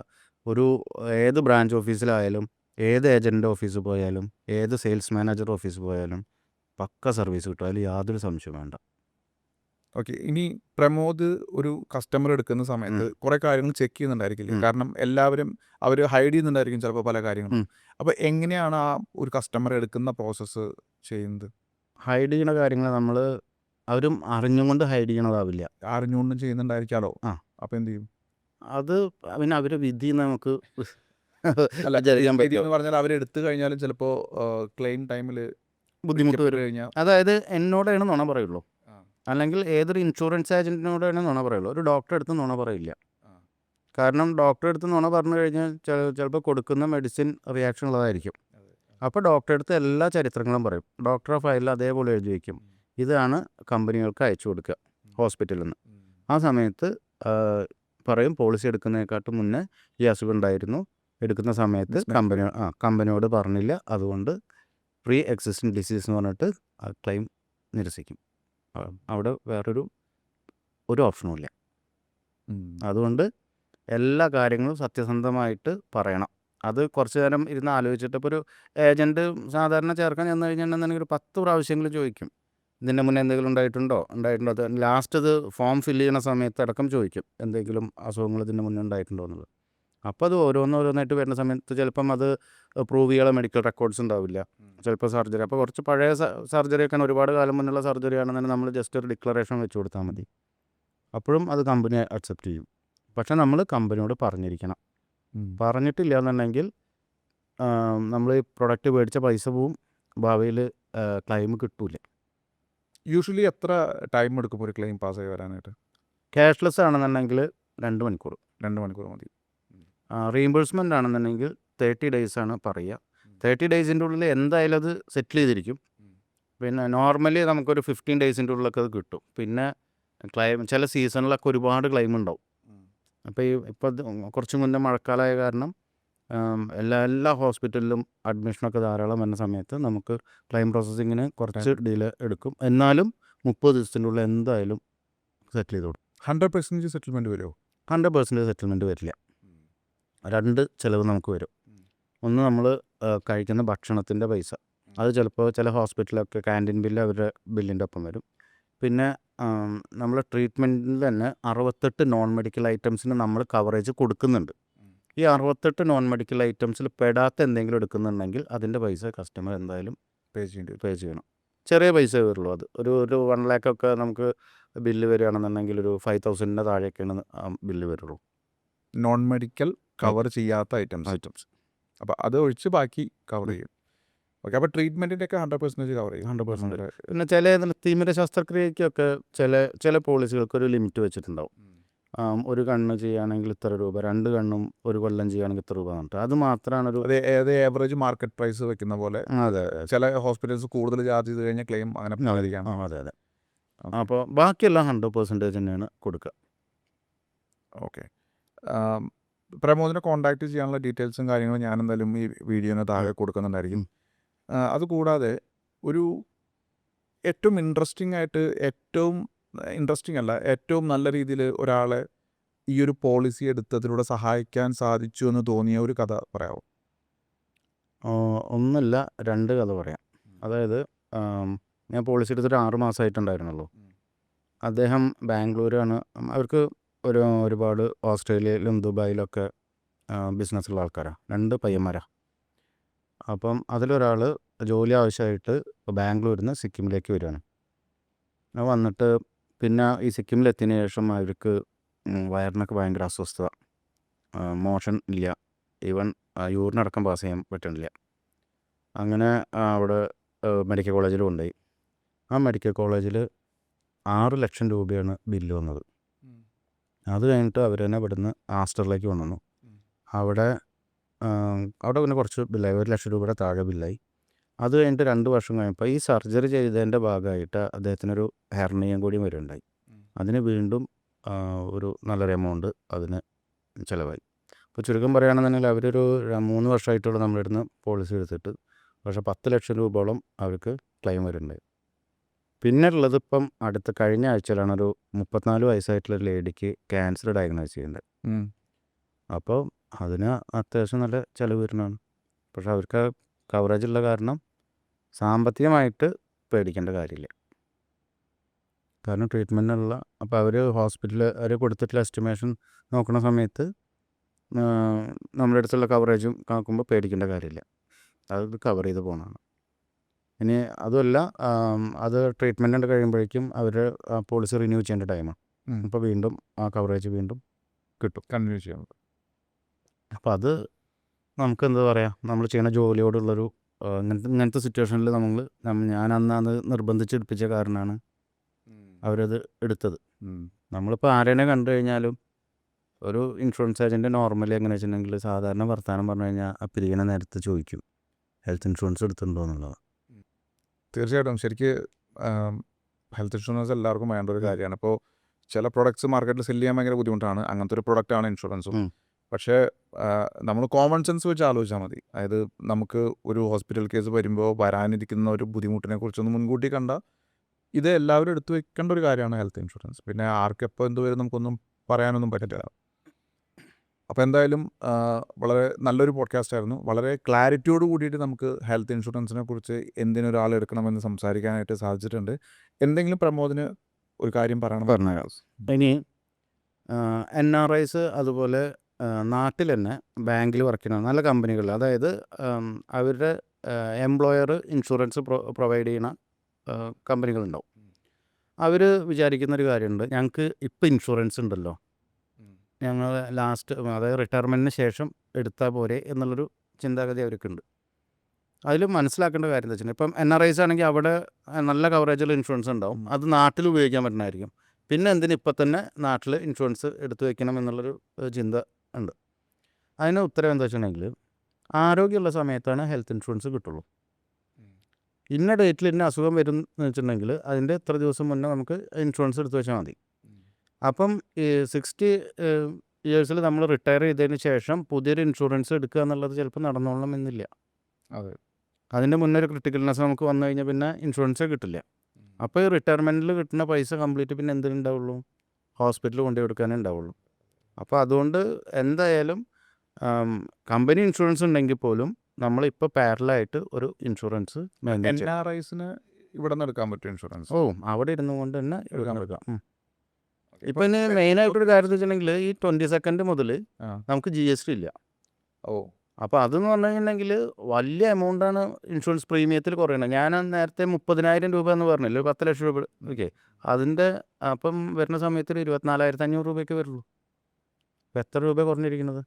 ഏത് ബ്രാഞ്ച് ഓഫീസിലായാലും, ഏത് ഏജൻറ്റിൻ്റെ ഓഫീസിൽ പോയാലും, ഏത് സെയിൽസ് മാനേജർ ഓഫീസിൽ പോയാലും പക്ക സർവീസ് കിട്ടും. അതിൽ യാതൊരു സംശയവും വേണ്ട. ഓക്കെ, ഇനി പ്രമോദ് ഒരു കസ്റ്റമർ എടുക്കുന്ന സമയത്ത് കുറേ കാര്യങ്ങൾ ചെക്ക് ചെയ്യുന്നുണ്ടായിരിക്കില്ല. കാരണം എല്ലാവരും അവർ ഹൈഡ് ചെയ്യുന്നുണ്ടായിരിക്കും ചിലപ്പോൾ പല കാര്യങ്ങളും. അപ്പോൾ എങ്ങനെയാണ് ആ ഒരു കസ്റ്റമർ എടുക്കുന്ന പ്രോസസ്സ് ചെയ്യുന്നത്? ഹൈഡ് ചെയ്യുന്ന കാര്യങ്ങൾ അവരും അറിഞ്ഞുകൊണ്ട് ഹൈഡ് ചെയ്യണതാവില്ല. അറിഞ്ഞുകൊണ്ടും ചെയ്യുന്നുണ്ടായിരിക്കാമല്ലോ. അപ്പോൾ എന്ത് ചെയ്യും? അത് പിന്നെ അവരുടെ വിധി നമുക്ക് അല്ല, വിചാരിക്കാൻ പറ്റുമോ? എന്ന് പറഞ്ഞാൽ അവരെടുത്തു കഴിഞ്ഞാലും ചിലപ്പോൾ ക്ലെയിം ടൈമിൽ ബുദ്ധിമുട്ട് വരും. കഴിഞ്ഞാൽ അതായത് എന്നോടാണ് നുണ പറയുള്ളൂ, അല്ലെങ്കിൽ ഏതൊരു ഇൻഷുറൻസ് ഏജൻറ്റിനോടാണ് നുണ പറയുള്ളൂ. ഒരു ഡോക്ടറെ അടുത്ത് നുണ പറയില്ല. കാരണം ഡോക്ടറെ അടുത്ത് നുണ പറഞ്ഞു കഴിഞ്ഞാൽ ചിലപ്പോൾ കൊടുക്കുന്ന മെഡിസിൻ റിയാക്ഷൻ ഉള്ളതായിരിക്കും. അപ്പോൾ ഡോക്ടറെ അടുത്ത് എല്ലാ ചരിത്രങ്ങളും പറയും. ഡോക്ടറെ ഫയലിൽ അതേപോലെ എഴുതി വയ്ക്കും. ഇതാണ് കമ്പനികൾക്ക് അയച്ചു കൊടുക്കുക ഹോസ്പിറ്റലിൽ നിന്ന്. ആ സമയത്ത് പറയും പോളിസി എടുക്കുന്നതിനെക്കാട്ടും മുന്നേ ഈ അസുഖം ഉണ്ടായിരുന്നു, എടുക്കുന്ന സമയത്ത് കമ്പനിയോട് പറഞ്ഞില്ല, അതുകൊണ്ട് പ്രീ എക്സിസ്റ്റിംഗ് ഡിസീസ് എന്ന് പറഞ്ഞിട്ട് ആ ക്ലെയിം നിരസിക്കും. അവിടെ വേറൊരു ഓപ്ഷനും ഇല്ല. അതുകൊണ്ട് എല്ലാ കാര്യങ്ങളും സത്യസന്ധമായിട്ട് പറയണം. അത് കുറച്ച് നേരം ഇരുന്ന് ആലോചിച്ചിട്ട്, ഇപ്പോൾ ഒരു ഏജൻറ്റ് സാധാരണ ചേർക്കാൻ ചെന്ന് കഴിഞ്ഞിട്ടുണ്ടെങ്കിൽ ഒരു 10 പ്രാവശ്യമെങ്കിലും ചോദിക്കും, ഇതിൻ്റെ മുന്നേ എന്തെങ്കിലും ഉണ്ടായിട്ടുണ്ടോ. അത് ലാസ്റ്റ് ഇത് ഫോം ഫില്ല് ചെയ്യുന്ന സമയത്ത് അടക്കം ചോദിക്കും, എന്തെങ്കിലും അസുഖങ്ങൾ ഇതിൻ്റെ മുന്നേ ഉണ്ടായിട്ടുണ്ടോ എന്നുള്ളത്. അപ്പോൾ അത് ഓരോന്നായിട്ട് വരുന്ന സമയത്ത് ചിലപ്പം അത് പ്രൂവ് ചെയ്യാനുള്ള മെഡിക്കൽ റെക്കോർഡ്സ് ഉണ്ടാവില്ല, ചിലപ്പോൾ സർജറി. അപ്പോൾ കുറച്ച് പഴയ സർജറിയൊക്കെയാണ്, ഒരുപാട് കാലം മുന്നുള്ള സർജറി ആണെന്നുണ്ടെങ്കിൽ നമ്മൾ ജസ്റ്റ് ഒരു ഡിക്ലറേഷൻ വെച്ച് കൊടുത്താൽ മതി. അപ്പോഴും അത് കമ്പനി അക്സെപ്റ്റ് ചെയ്യും. പക്ഷേ നമ്മൾ കമ്പനിയോട് പറഞ്ഞിരിക്കണം. പറഞ്ഞിട്ടില്ല എന്നുണ്ടെങ്കിൽ നമ്മൾ ഈ പ്രൊഡക്റ്റ് മേടിച്ച പൈസ പോവും, ഭാവിയിൽ ക്ലെയിം കിട്ടൂല. യൂഷ്വലി എത്ര ടൈം എടുക്കും ഒരു ക്ലെയിം പാസ്സായി വരാനായിട്ട്? ക്യാഷ്ലെസ് ആണെന്നുണ്ടെങ്കിൽ 2 മണിക്കൂർ. 2 മണിക്കൂർ മതി. റീഇംബേഴ്സ്മെൻ്റ് ആണെന്നുണ്ടെങ്കിൽ 30 days ആണ് പറയുക. 30 daysൻ്റെ ഉള്ളിൽ എന്തായാലും അത് സെറ്റിൽ ചെയ്തിരിക്കും. പിന്നെ നോർമലി നമുക്കൊരു 15 daysൻ്റെ ഉള്ളിലൊക്കെ അത് കിട്ടും. പിന്നെ ചില സീസണിലൊക്കെ ഒരുപാട് ക്ലെയിം ഉണ്ടാവും. അപ്പോൾ ഇപ്പോൾ കുറച്ച് മുന്നേ മഴക്കാലമായ കാരണം എല്ലാ ഹോസ്പിറ്റലിലും അഡ്മിഷനൊക്കെ ധാരാളം വരുന്ന സമയത്ത് നമുക്ക് ക്ലെയിം പ്രോസസ്സിങ്ങിന് കുറച്ച് ഡിലേ എടുക്കും. എന്നാലും 30 ദിവസത്തിൻ്റെ ഉള്ളിൽ എന്തായാലും സെറ്റിൽ ചെയ്ത് കൊടുക്കും. 100% സെറ്റിൽമെൻറ്റ് വരുമോ? 100% സെറ്റിൽമെൻറ്റ് വരില്ല. 2 ചിലവ് നമുക്ക് വരും. ഒന്ന്, നമ്മൾ കഴിക്കുന്ന ഭക്ഷണത്തിൻ്റെ പൈസ. അത് ചിലപ്പോൾ ചില ഹോസ്പിറ്റലൊക്കെ ക്യാൻറ്റീൻ ബില്ല് അവരുടെ ബില്ലിൻ്റെ ഒപ്പം വരും. പിന്നെ നമ്മൾ ട്രീറ്റ്മെൻറ്റിൽ തന്നെ 68 നോൺ മെഡിക്കൽ ഐറ്റംസിന് നമ്മൾ കവറേജ് കൊടുക്കുന്നുണ്ട്. ഈ 68 നോൺ മെഡിക്കൽ ഐറ്റംസിൽ പെടാത്ത എന്തെങ്കിലും എടുക്കുന്നുണ്ടെങ്കിൽ അതിൻ്റെ പൈസ കസ്റ്റമർ എന്തായാലും പേ ചെയ്യണം. ചെറിയ പൈസ വരുള്ളൂ. അത് ഒരു 1 lakh ഒക്കെ നമുക്ക് ബില്ല് വരികയാണെന്നുണ്ടെങ്കിൽ ഒരു 5,000 താഴെയൊക്കെയാണ് ബില്ല് വരുള്ളൂ. നോൺ മെഡിക്കൽ കവർ ചെയ്യാത്ത ഐറ്റംസ്. അപ്പോൾ അത് ഒഴിച്ച് ബാക്കി കവർ ചെയ്യും. ഓക്കെ, അപ്പോൾ ട്രീറ്റ്മെൻറ്റിൻ്റെ ഒക്കെ 100% കവർ ചെയ്യും. 100%. പിന്നെ ചില തിമിര ശസ്ത്രക്രിയയ്ക്കൊക്കെ ചില പോളിസികൾക്ക് ഒരു ലിമിറ്റ് വെച്ചിട്ടുണ്ടാവും. ഒരു കണ്ണ് ചെയ്യുകയാണെങ്കിൽ ഇത്ര രൂപ, 2 കണ്ണും ഒരു കൊല്ലം ചെയ്യുകയാണെങ്കിൽ ഇത്ര രൂപ എന്നിട്ട് അത് മാത്രമാണ് ഒരു അത് ഏവറേജ് മാർക്കറ്റ് പ്രൈസ് വെക്കുന്ന പോലെ. അതെ ചില ഹോസ്പിറ്റൽസ് കൂടുതൽ ചാർജ് ചെയ്ത് കഴിഞ്ഞാൽ ക്ലെയിം അങ്ങനെ പോകാതിരിക്കാം. അതെ. അപ്പോൾ ബാക്കിയെല്ലാം 100% തന്നെയാണ് കൊടുക്കുക. ഓക്കെ, പ്രമോദിനെ കോൺടാക്ട് ചെയ്യാനുള്ള ഡീറ്റെയിൽസും കാര്യങ്ങളും ഞാൻ എന്തായാലും ഈ വീഡിയോന് താഴെ കൊടുക്കുന്നുണ്ടായിരിക്കും. അതുകൂടാതെ ഒരു ഏറ്റവും ഏറ്റവും നല്ല രീതിയിൽ ഒരാളെ ഈ ഒരു പോളിസി എടുത്തതിലൂടെ സഹായിക്കാൻ സാധിച്ചു എന്ന് തോന്നിയ ഒരു കഥ പറയാമോ? ഒന്നല്ല 2 കഥ പറയാം. അതായത് ഞാൻ പോളിസി എടുത്തിട്ട് 6 മാസമായിട്ടുണ്ടായിരുന്നുള്ളൂ. അദ്ദേഹം ബാംഗ്ലൂരാണ്. അവർക്ക് ഒരുപാട് ഓസ്ട്രേലിയയിലും ദുബായിലൊക്കെ ബിസിനസ്സുള്ള ആൾക്കാരാണ്. 2 പയ്യന്മാരാണ്. അപ്പം അതിലൊരാൾ ജോലി ആവശ്യമായിട്ട് ബാംഗ്ലൂരിൽ നിന്ന് സിക്കിമിലേക്ക് വരികയാണ്. വന്നിട്ട് പിന്നെ ഈ സിക്കിമിലെത്തിയതിന് ശേഷം അവർക്ക് വയറിനൊക്കെ ഭയങ്കര അസ്വസ്ഥത, മോഷൻ ഇല്ല, ഈവൻ യൂറിനടക്കം പാസ് ചെയ്യാൻ പറ്റണില്ല. അങ്ങനെ അവിടെ മെഡിക്കൽ കോളേജിൽ കൊണ്ടുപോയി. ആ മെഡിക്കൽ കോളേജിൽ 6 ലക്ഷം രൂപയാണ് ബില്ല് വന്നത്. അത് കഴിഞ്ഞിട്ട് അവർ തന്നെ ഇവിടുന്ന് ആസ്റ്ററിലേക്ക് കൊണ്ടുവന്നു. അവിടെ പിന്നെ കുറച്ച് ബില്ലായി, 1 ലക്ഷം രൂപയുടെ താഴെ ബില്ലായി. അത് കഴിഞ്ഞിട്ട് 2 വർഷം കഴിഞ്ഞപ്പോൾ ഈ സർജറി ചെയ്തതിൻ്റെ ഭാഗമായിട്ട് അദ്ദേഹത്തിനൊരു ഹെർണിയം കൂടി വരുന്നുണ്ടായി. അതിന് വീണ്ടും ഒരു നല്ലൊരു എമൗണ്ട് അതിന് ചിലവായി. അപ്പോൾ ചുരുക്കം പറയുകയാണെന്നുണ്ടെങ്കിൽ അവരൊരു 3 വർഷമായിട്ടുള്ള നമ്മുടെ അടുത്ത് പോളിസി എടുത്തിട്ട് പക്ഷേ 10 ലക്ഷം രൂപയോളം അവർക്ക് ക്ലെയിം വരുന്നുണ്ടായി. പിന്നെ ഉള്ളത് ഇപ്പം കഴിഞ്ഞ ആഴ്ചയിലാണ് ഒരു 34 വയസ്സായിട്ടുള്ള ഒരു ലേഡിക്ക് ക്യാൻസർ ഡയഗ്നോസ് ചെയ്യുന്നത്. അപ്പോൾ അതിന് അത്യാവശ്യം നല്ല ചിലവ് വരുന്നതാണ്. പക്ഷെ അവർക്ക് കവറേജ് ഉള്ള കാരണം സാമ്പത്തികമായിട്ട് പേടിക്കേണ്ട കാര്യമില്ല. കാരണം ട്രീറ്റ്മെൻറ്റിനുള്ള അപ്പോൾ അവർ കൊടുത്തിട്ടുള്ള എസ്റ്റിമേഷൻ നോക്കുന്ന സമയത്ത് നമ്മുടെ അടുത്തുള്ള കവറേജും നോക്കുമ്പോൾ പേടിക്കേണ്ട കാര്യമില്ല. അത് കവർ ചെയ്ത് പോകുന്നതാണ്. ഇനി അതുമല്ല, അത് ട്രീറ്റ്മെൻറ്റ് കഴിയുമ്പോഴേക്കും അവർ പോളിസി റിന്യൂ ചെയ്യേണ്ട ടൈമാണ്. അപ്പോൾ വീണ്ടും ആ കവറേജ് വീണ്ടും കിട്ടും, കണ്ടിന്യൂ ചെയ്യാം. അപ്പോൾ അത് നമുക്ക് എന്താ പറയുക, നമ്മൾ ചെയ്യുന്ന ജോലിയോടുള്ളൊരു ഇങ്ങനത്തെ സിറ്റുവേഷനിൽ ഞാൻ അന്ന് നിർബന്ധിച്ചെടുപ്പിച്ച കാരണമാണ് അവരത് എടുത്തത്. നമ്മളിപ്പോൾ ആരെന്നെ കണ്ടു കഴിഞ്ഞാലും ഒരു ഇൻഷുറൻസ് ഏജൻറ്റ് നോർമലി എങ്ങനെ വെച്ചിട്ടുണ്ടെങ്കിൽ സാധാരണ വർത്തമാനം പറഞ്ഞു കഴിഞ്ഞാൽ ആ പിരിക്കുന്ന നേരത്ത് ചോദിക്കും ഹെൽത്ത് ഇൻഷുറൻസ് എടുത്തിട്ടുണ്ടോ എന്നുള്ളത്. തീർച്ചയായിട്ടും ശരിക്ക് ഹെൽത്ത് ഇൻഷുറൻസ് എല്ലാവർക്കും വേണ്ട ഒരു കാര്യമാണ്. ഇപ്പോൾ ചില പ്രൊഡക്ട്സ് മാർക്കറ്റിൽ സെല് ചെയ്യാൻ ഭയങ്കര ബുദ്ധിമുട്ടാണ്. അങ്ങനത്തെ ഒരു പ്രൊഡക്റ്റാണ് ഇൻഷുറൻസും. പക്ഷേ നമ്മൾ കോമൺ സെൻസ് വെച്ച് ആലോചിച്ചാൽ മതി. അതായത് നമുക്ക് ഒരു ഹോസ്പിറ്റൽ കേസ് വരുമ്പോൾ വരാനിരിക്കുന്ന ഒരു ബുദ്ധിമുട്ടിനെ കുറിച്ചൊന്ന് മുൻകൂട്ടി കണ്ടാൽ ഇത് എല്ലാവരും എടുത്തു വെക്കേണ്ട ഒരു കാര്യമാണ് ഹെൽത്ത് ഇൻഷുറൻസ്. പിന്നെ ആർക്കെപ്പോൾ എന്ത് വരും നമുക്കൊന്നും പറയാനൊന്നും പറ്റില്ല. അപ്പോൾ എന്തായാലും വളരെ നല്ലൊരു പോഡ്കാസ്റ്റ് ആയിരുന്നു. വളരെ ക്ലാരിറ്റിയോട് കൂടിയിട്ട് നമുക്ക് ഹെൽത്ത് ഇൻഷുറൻസിനെ കുറിച്ച് എന്തിനൊരാൾ എടുക്കണമെന്ന് സംസാരിക്കാനായിട്ട് സാധിച്ചിട്ടുണ്ട്. എന്തെങ്കിലും പ്രമോദിന് ഒരു കാര്യം പറഞ്ഞുതരാം. ഇനി NRIs അതുപോലെ നാട്ടിൽ തന്നെ ബാങ്കിൽ വർക്ക് ചെയ്യുന്ന നല്ല കമ്പനികൾ, അതായത് അവരുടെ എംപ്ലോയർ ഇൻഷുറൻസ് പ്രൊവൈഡ് ചെയ്യുന്ന കമ്പനികളുണ്ടാവും. അവർ വിചാരിക്കുന്നൊരു കാര്യമുണ്ട്, ഞങ്ങൾക്ക് ഇപ്പോൾ ഇൻഷുറൻസ് ഉണ്ടല്ലോ, ഞങ്ങൾ അതായത് റിട്ടയർമെൻറ്റിന് ശേഷം എടുത്താൽ പോരെ എന്നുള്ളൊരു ചിന്താഗതി അവർക്കുണ്ട്. അതിൽ മനസ്സിലാക്കേണ്ട കാര്യം എന്താ വെച്ചിട്ടുണ്ടെങ്കിൽ, ഇപ്പം NRIs ആണെങ്കിൽ അവിടെ നല്ല കവറേജുള്ള ഇൻഷുറൻസ് ഉണ്ടാവും, അത് നാട്ടിൽ ഉപയോഗിക്കാൻ പറ്റുന്നതായിരിക്കും. പിന്നെ എന്തിന് ഇപ്പം തന്നെ നാട്ടിൽ ഇൻഷുറൻസ് എടുത്തു വയ്ക്കണം എന്നുള്ളൊരു ചിന്ത ഉണ്ട്. അതിന് ഉത്തരം എന്താ വെച്ചിട്ടുണ്ടെങ്കിൽ, ആരോഗ്യമുള്ള സമയത്താണ് ഹെൽത്ത് ഇൻഷുറൻസ് കിട്ടുള്ളൂ. ഇന്ന ഡേറ്റിൽ ഇന്ന അസുഖം വരും എന്ന് വെച്ചിട്ടുണ്ടെങ്കിൽ അതിൻ്റെ എത്ര ദിവസം മുന്നേ നമുക്ക് ഇൻഷുറൻസ് എടുത്തു വെച്ചാൽ മതി. അപ്പം ഈ 60 ഇയേഴ്സിൽ നമ്മൾ റിട്ടയർ ചെയ്തതിന് ശേഷം പുതിയൊരു ഇൻഷുറൻസ് എടുക്കുക എന്നുള്ളത് ചിലപ്പോൾ നടന്നോളണം എന്നില്ല. അതെ, അതിൻ്റെ മുന്നേ ഒരു ക്രിട്ടിക്കൽനെസ് നമുക്ക് വന്നു കഴിഞ്ഞാൽ പിന്നെ ഇൻഷുറൻസേ കിട്ടില്ല. അപ്പോൾ ഈ റിട്ടയർമെൻറ്റിൽ കിട്ടുന്ന പൈസ കംപ്ലീറ്റ് പിന്നെ എന്തിനുണ്ടാവുള്ളൂ, ഹോസ്പിറ്റലിൽ കൊണ്ടുപോയി കൊടുക്കാനേ ഉണ്ടാവുള്ളൂ. അപ്പോൾ അതുകൊണ്ട് എന്തായാലും കമ്പനി ഇൻഷുറൻസ് ഉണ്ടെങ്കിൽ പോലും നമ്മളിപ്പോൾ പാരലായിട്ട് ഒരു ഇൻഷുറൻസ് മെയിൻറ്റെയിൻ ചെയ്യും. NRIസിന് ഇവിടെ നിന്ന് എടുക്കാൻ പറ്റും ഇൻഷുറൻസ്? അവിടെ ഇരുന്നു കൊണ്ട് തന്നെ എടുക്കാൻ പറ്റും. പറ്റും. ഇപ്പം ഇനി മെയിനായിട്ടൊരു കാര്യം എന്ന് വെച്ചിട്ടുണ്ടെങ്കിൽ ഈ 22 മുതൽ ആ. നമുക്ക് GST ഇല്ല. ഓ അപ്പോൾ അതെന്ന് പറഞ്ഞു കഴിഞ്ഞിട്ടുണ്ടെങ്കിൽ വലിയ എമൗണ്ടാണ് ഇൻഷുറൻസ് പ്രീമിയത്തിൽ കുറയണത്. ഞാൻ നേരത്തെ 30,000 രൂപ എന്ന് പറഞ്ഞില്ലേ, 10 ലക്ഷം രൂപ. ഓക്കെ, അതിൻ്റെ അപ്പം വരുന്ന സമയത്ത് 24,500 രൂപയ്ക്ക് വരുള്ളൂ. അപ്പോൾ എത്ര രൂപ കുറഞ്ഞിരിക്കുന്നത്?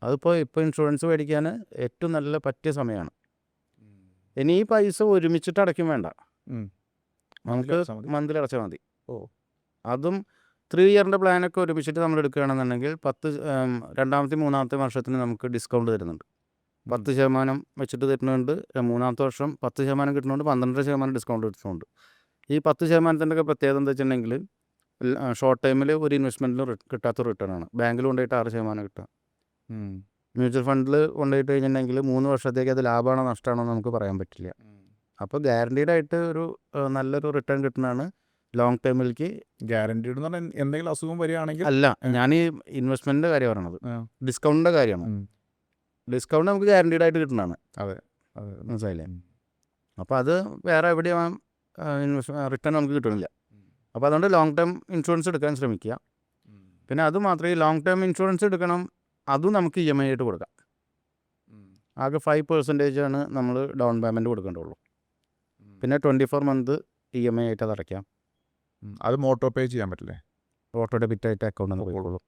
അതിപ്പോൾ ഇൻഷുറൻസ് മേടിക്കാൻ ഏറ്റവും നല്ല പറ്റിയ സമയമാണ്. ഇനി ഈ പൈസ ഒരുമിച്ചിട്ട് അടയ്ക്കും വേണ്ട, നമുക്ക് മന്തിൽ അടച്ചാൽ മതി. അതും 3 ഇയറിൻ്റെ പ്ലാനൊക്കെ ഒരുമിച്ചിട്ട് നമ്മൾ എടുക്കുകയാണെന്നുണ്ടെങ്കിൽ 2ാമത്തെ 3ാമത്തെ വർഷത്തിന് നമുക്ക് ഡിസ്കൗണ്ട് തരുന്നുണ്ട്. 10% വെച്ചിട്ട് തരുന്നുണ്ട്. 3ാമത്തെ വർഷം 10% കിട്ടുന്നുണ്ട്, 12% ഡിസ്കൗണ്ട് കിട്ടുന്നുണ്ട്. ഈ 10%-ൻ്റെ ഒക്കെ പ്രത്യേകത എന്താ വെച്ചിട്ടുണ്ടെങ്കിൽ ഷോർട്ട് ടൈമിൽ ഒരു ഇൻവെസ്റ്റ്മെൻറ്റിലും കിട്ടാത്ത റിട്ടേൺ ആണ്. ബാങ്കിൽ കൊണ്ടുപോയിട്ട് 6% കിട്ടുക. മ്യൂച്വൽ ഫണ്ടിൽ കൊണ്ടുപോയിട്ട് കഴിഞ്ഞിട്ടുണ്ടെങ്കിൽ 3 വർഷത്തേക്ക് അത് ലാഭമാണോ നഷ്ടമാണോ നമുക്ക് പറയാൻ പറ്റില്ല. അപ്പോൾ ഗ്യാരണ്ടീഡ് ആയിട്ട് ഒരു നല്ലൊരു റിട്ടേൺ കിട്ടുന്നതാണ് ലോങ് ടൈമിലേക്ക്. ഗ്യാരണ്ടീഡ് എന്ന് പറഞ്ഞാൽ എന്തെങ്കിലും അസുഖം വരികയാണെങ്കിൽ അല്ല, ഞാൻ ഈ ഇൻവെസ്റ്റ്മെൻറ്റിൻ്റെ കാര്യം പറയണത്, ഡിസ്കൗണ്ടിൻ്റെ കാര്യമാണ്. ഡിസ്കൗണ്ട് നമുക്ക് ഗ്യാരണ്ടീഡ് ആയിട്ട് കിട്ടുന്നതാണ്. അതെ, മനസ്സിലായില്ലേ? അപ്പോൾ അത് വേറെ എവിടെയും റിട്ടേൺ നമുക്ക് കിട്ടുന്നില്ല. അപ്പോൾ അതുകൊണ്ട് ലോങ് ടേം ഇൻഷുറൻസ് എടുക്കാൻ ശ്രമിക്കുക. പിന്നെ അത് മാത്രമേ, ലോങ് ടേം ഇൻഷുറൻസ് എടുക്കണം, അതും നമുക്ക് EMI ആയിട്ട് കൊടുക്കാം. ആകെ 5% നമ്മൾ ഡൗൺ പേയ്മെൻറ്റ് കൊടുക്കേണ്ടുള്ളൂ. പിന്നെ 24 മന്ത് EMI ആയിട്ട് അത് അടയ്ക്കാം. അത് മോട്ടോ പേ ചെയ്യാൻ പറ്റില്ലേ? ഓട്ടോ ഡെബിറ്റ് ആയിട്ട് അക്കൗണ്ടിൽ നിന്ന് പോയിക്കോളൂ.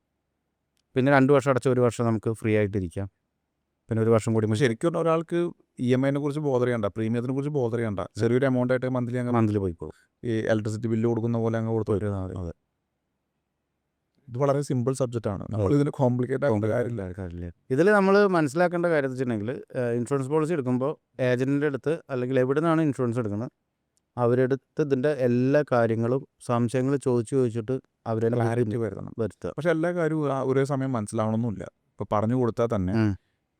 പിന്നെ 2 വർഷം അടച്ച 1 വർഷം നമുക്ക് ഫ്രീ ആയിട്ടിരിക്കാം. പിന്നെ 1 വർഷം കൂടി ശരിക്കും ഒരാൾക്ക് EMIനെ കുറിച്ച് ബോധർ ചെയ്യണ്ട, പ്രീമിയത്തിനെ കുറിച്ച് ബോധർ ചെയ്യണ്ട. ചെറിയൊരു എമൗണ്ട് ആയിട്ട് മന്ത്ലി പോയിക്കോളും. ഈ ഇലക്ട്രിസിറ്റി ബില്ല് കൊടുക്കുന്ന പോലെ അങ്ങ് കൊടുത്തു വരും. അതെ, ഇത് വളരെ സിമ്പിൾ സബ്ജക്റ്റാണ്. നമ്മൾ ഇതിന് കോംപ്ലിക്കേറ്റ് ആവേണ്ട കാര്യമില്ല. ഇതിൽ നമ്മൾ മനസ്സിലാക്കേണ്ട കാര്യം എന്ന് വെച്ചിട്ടുണ്ടെങ്കിൽ, ഇൻഷുറൻസ് പോളിസി എടുക്കുമ്പോൾ ഏജൻറ്റിൻ്റെ അടുത്ത് അല്ലെങ്കിൽ എവിടെ നിന്നാണ് ഇൻഷുറൻസ് എടുക്കുന്നത് അവരെടുത്ത് ഇതിൻ്റെ എല്ലാ കാര്യങ്ങളും സംശയങ്ങൾ ചോദിച്ചിട്ട് അവരെ ക്ലാരിറ്റി വരുത്തുക. പക്ഷെ എല്ലാ കാര്യവും ഒരേ സമയം മനസ്സിലാവണമെന്നില്ല. ഇപ്പോൾ പറഞ്ഞു കൊടുത്താൽ തന്നെ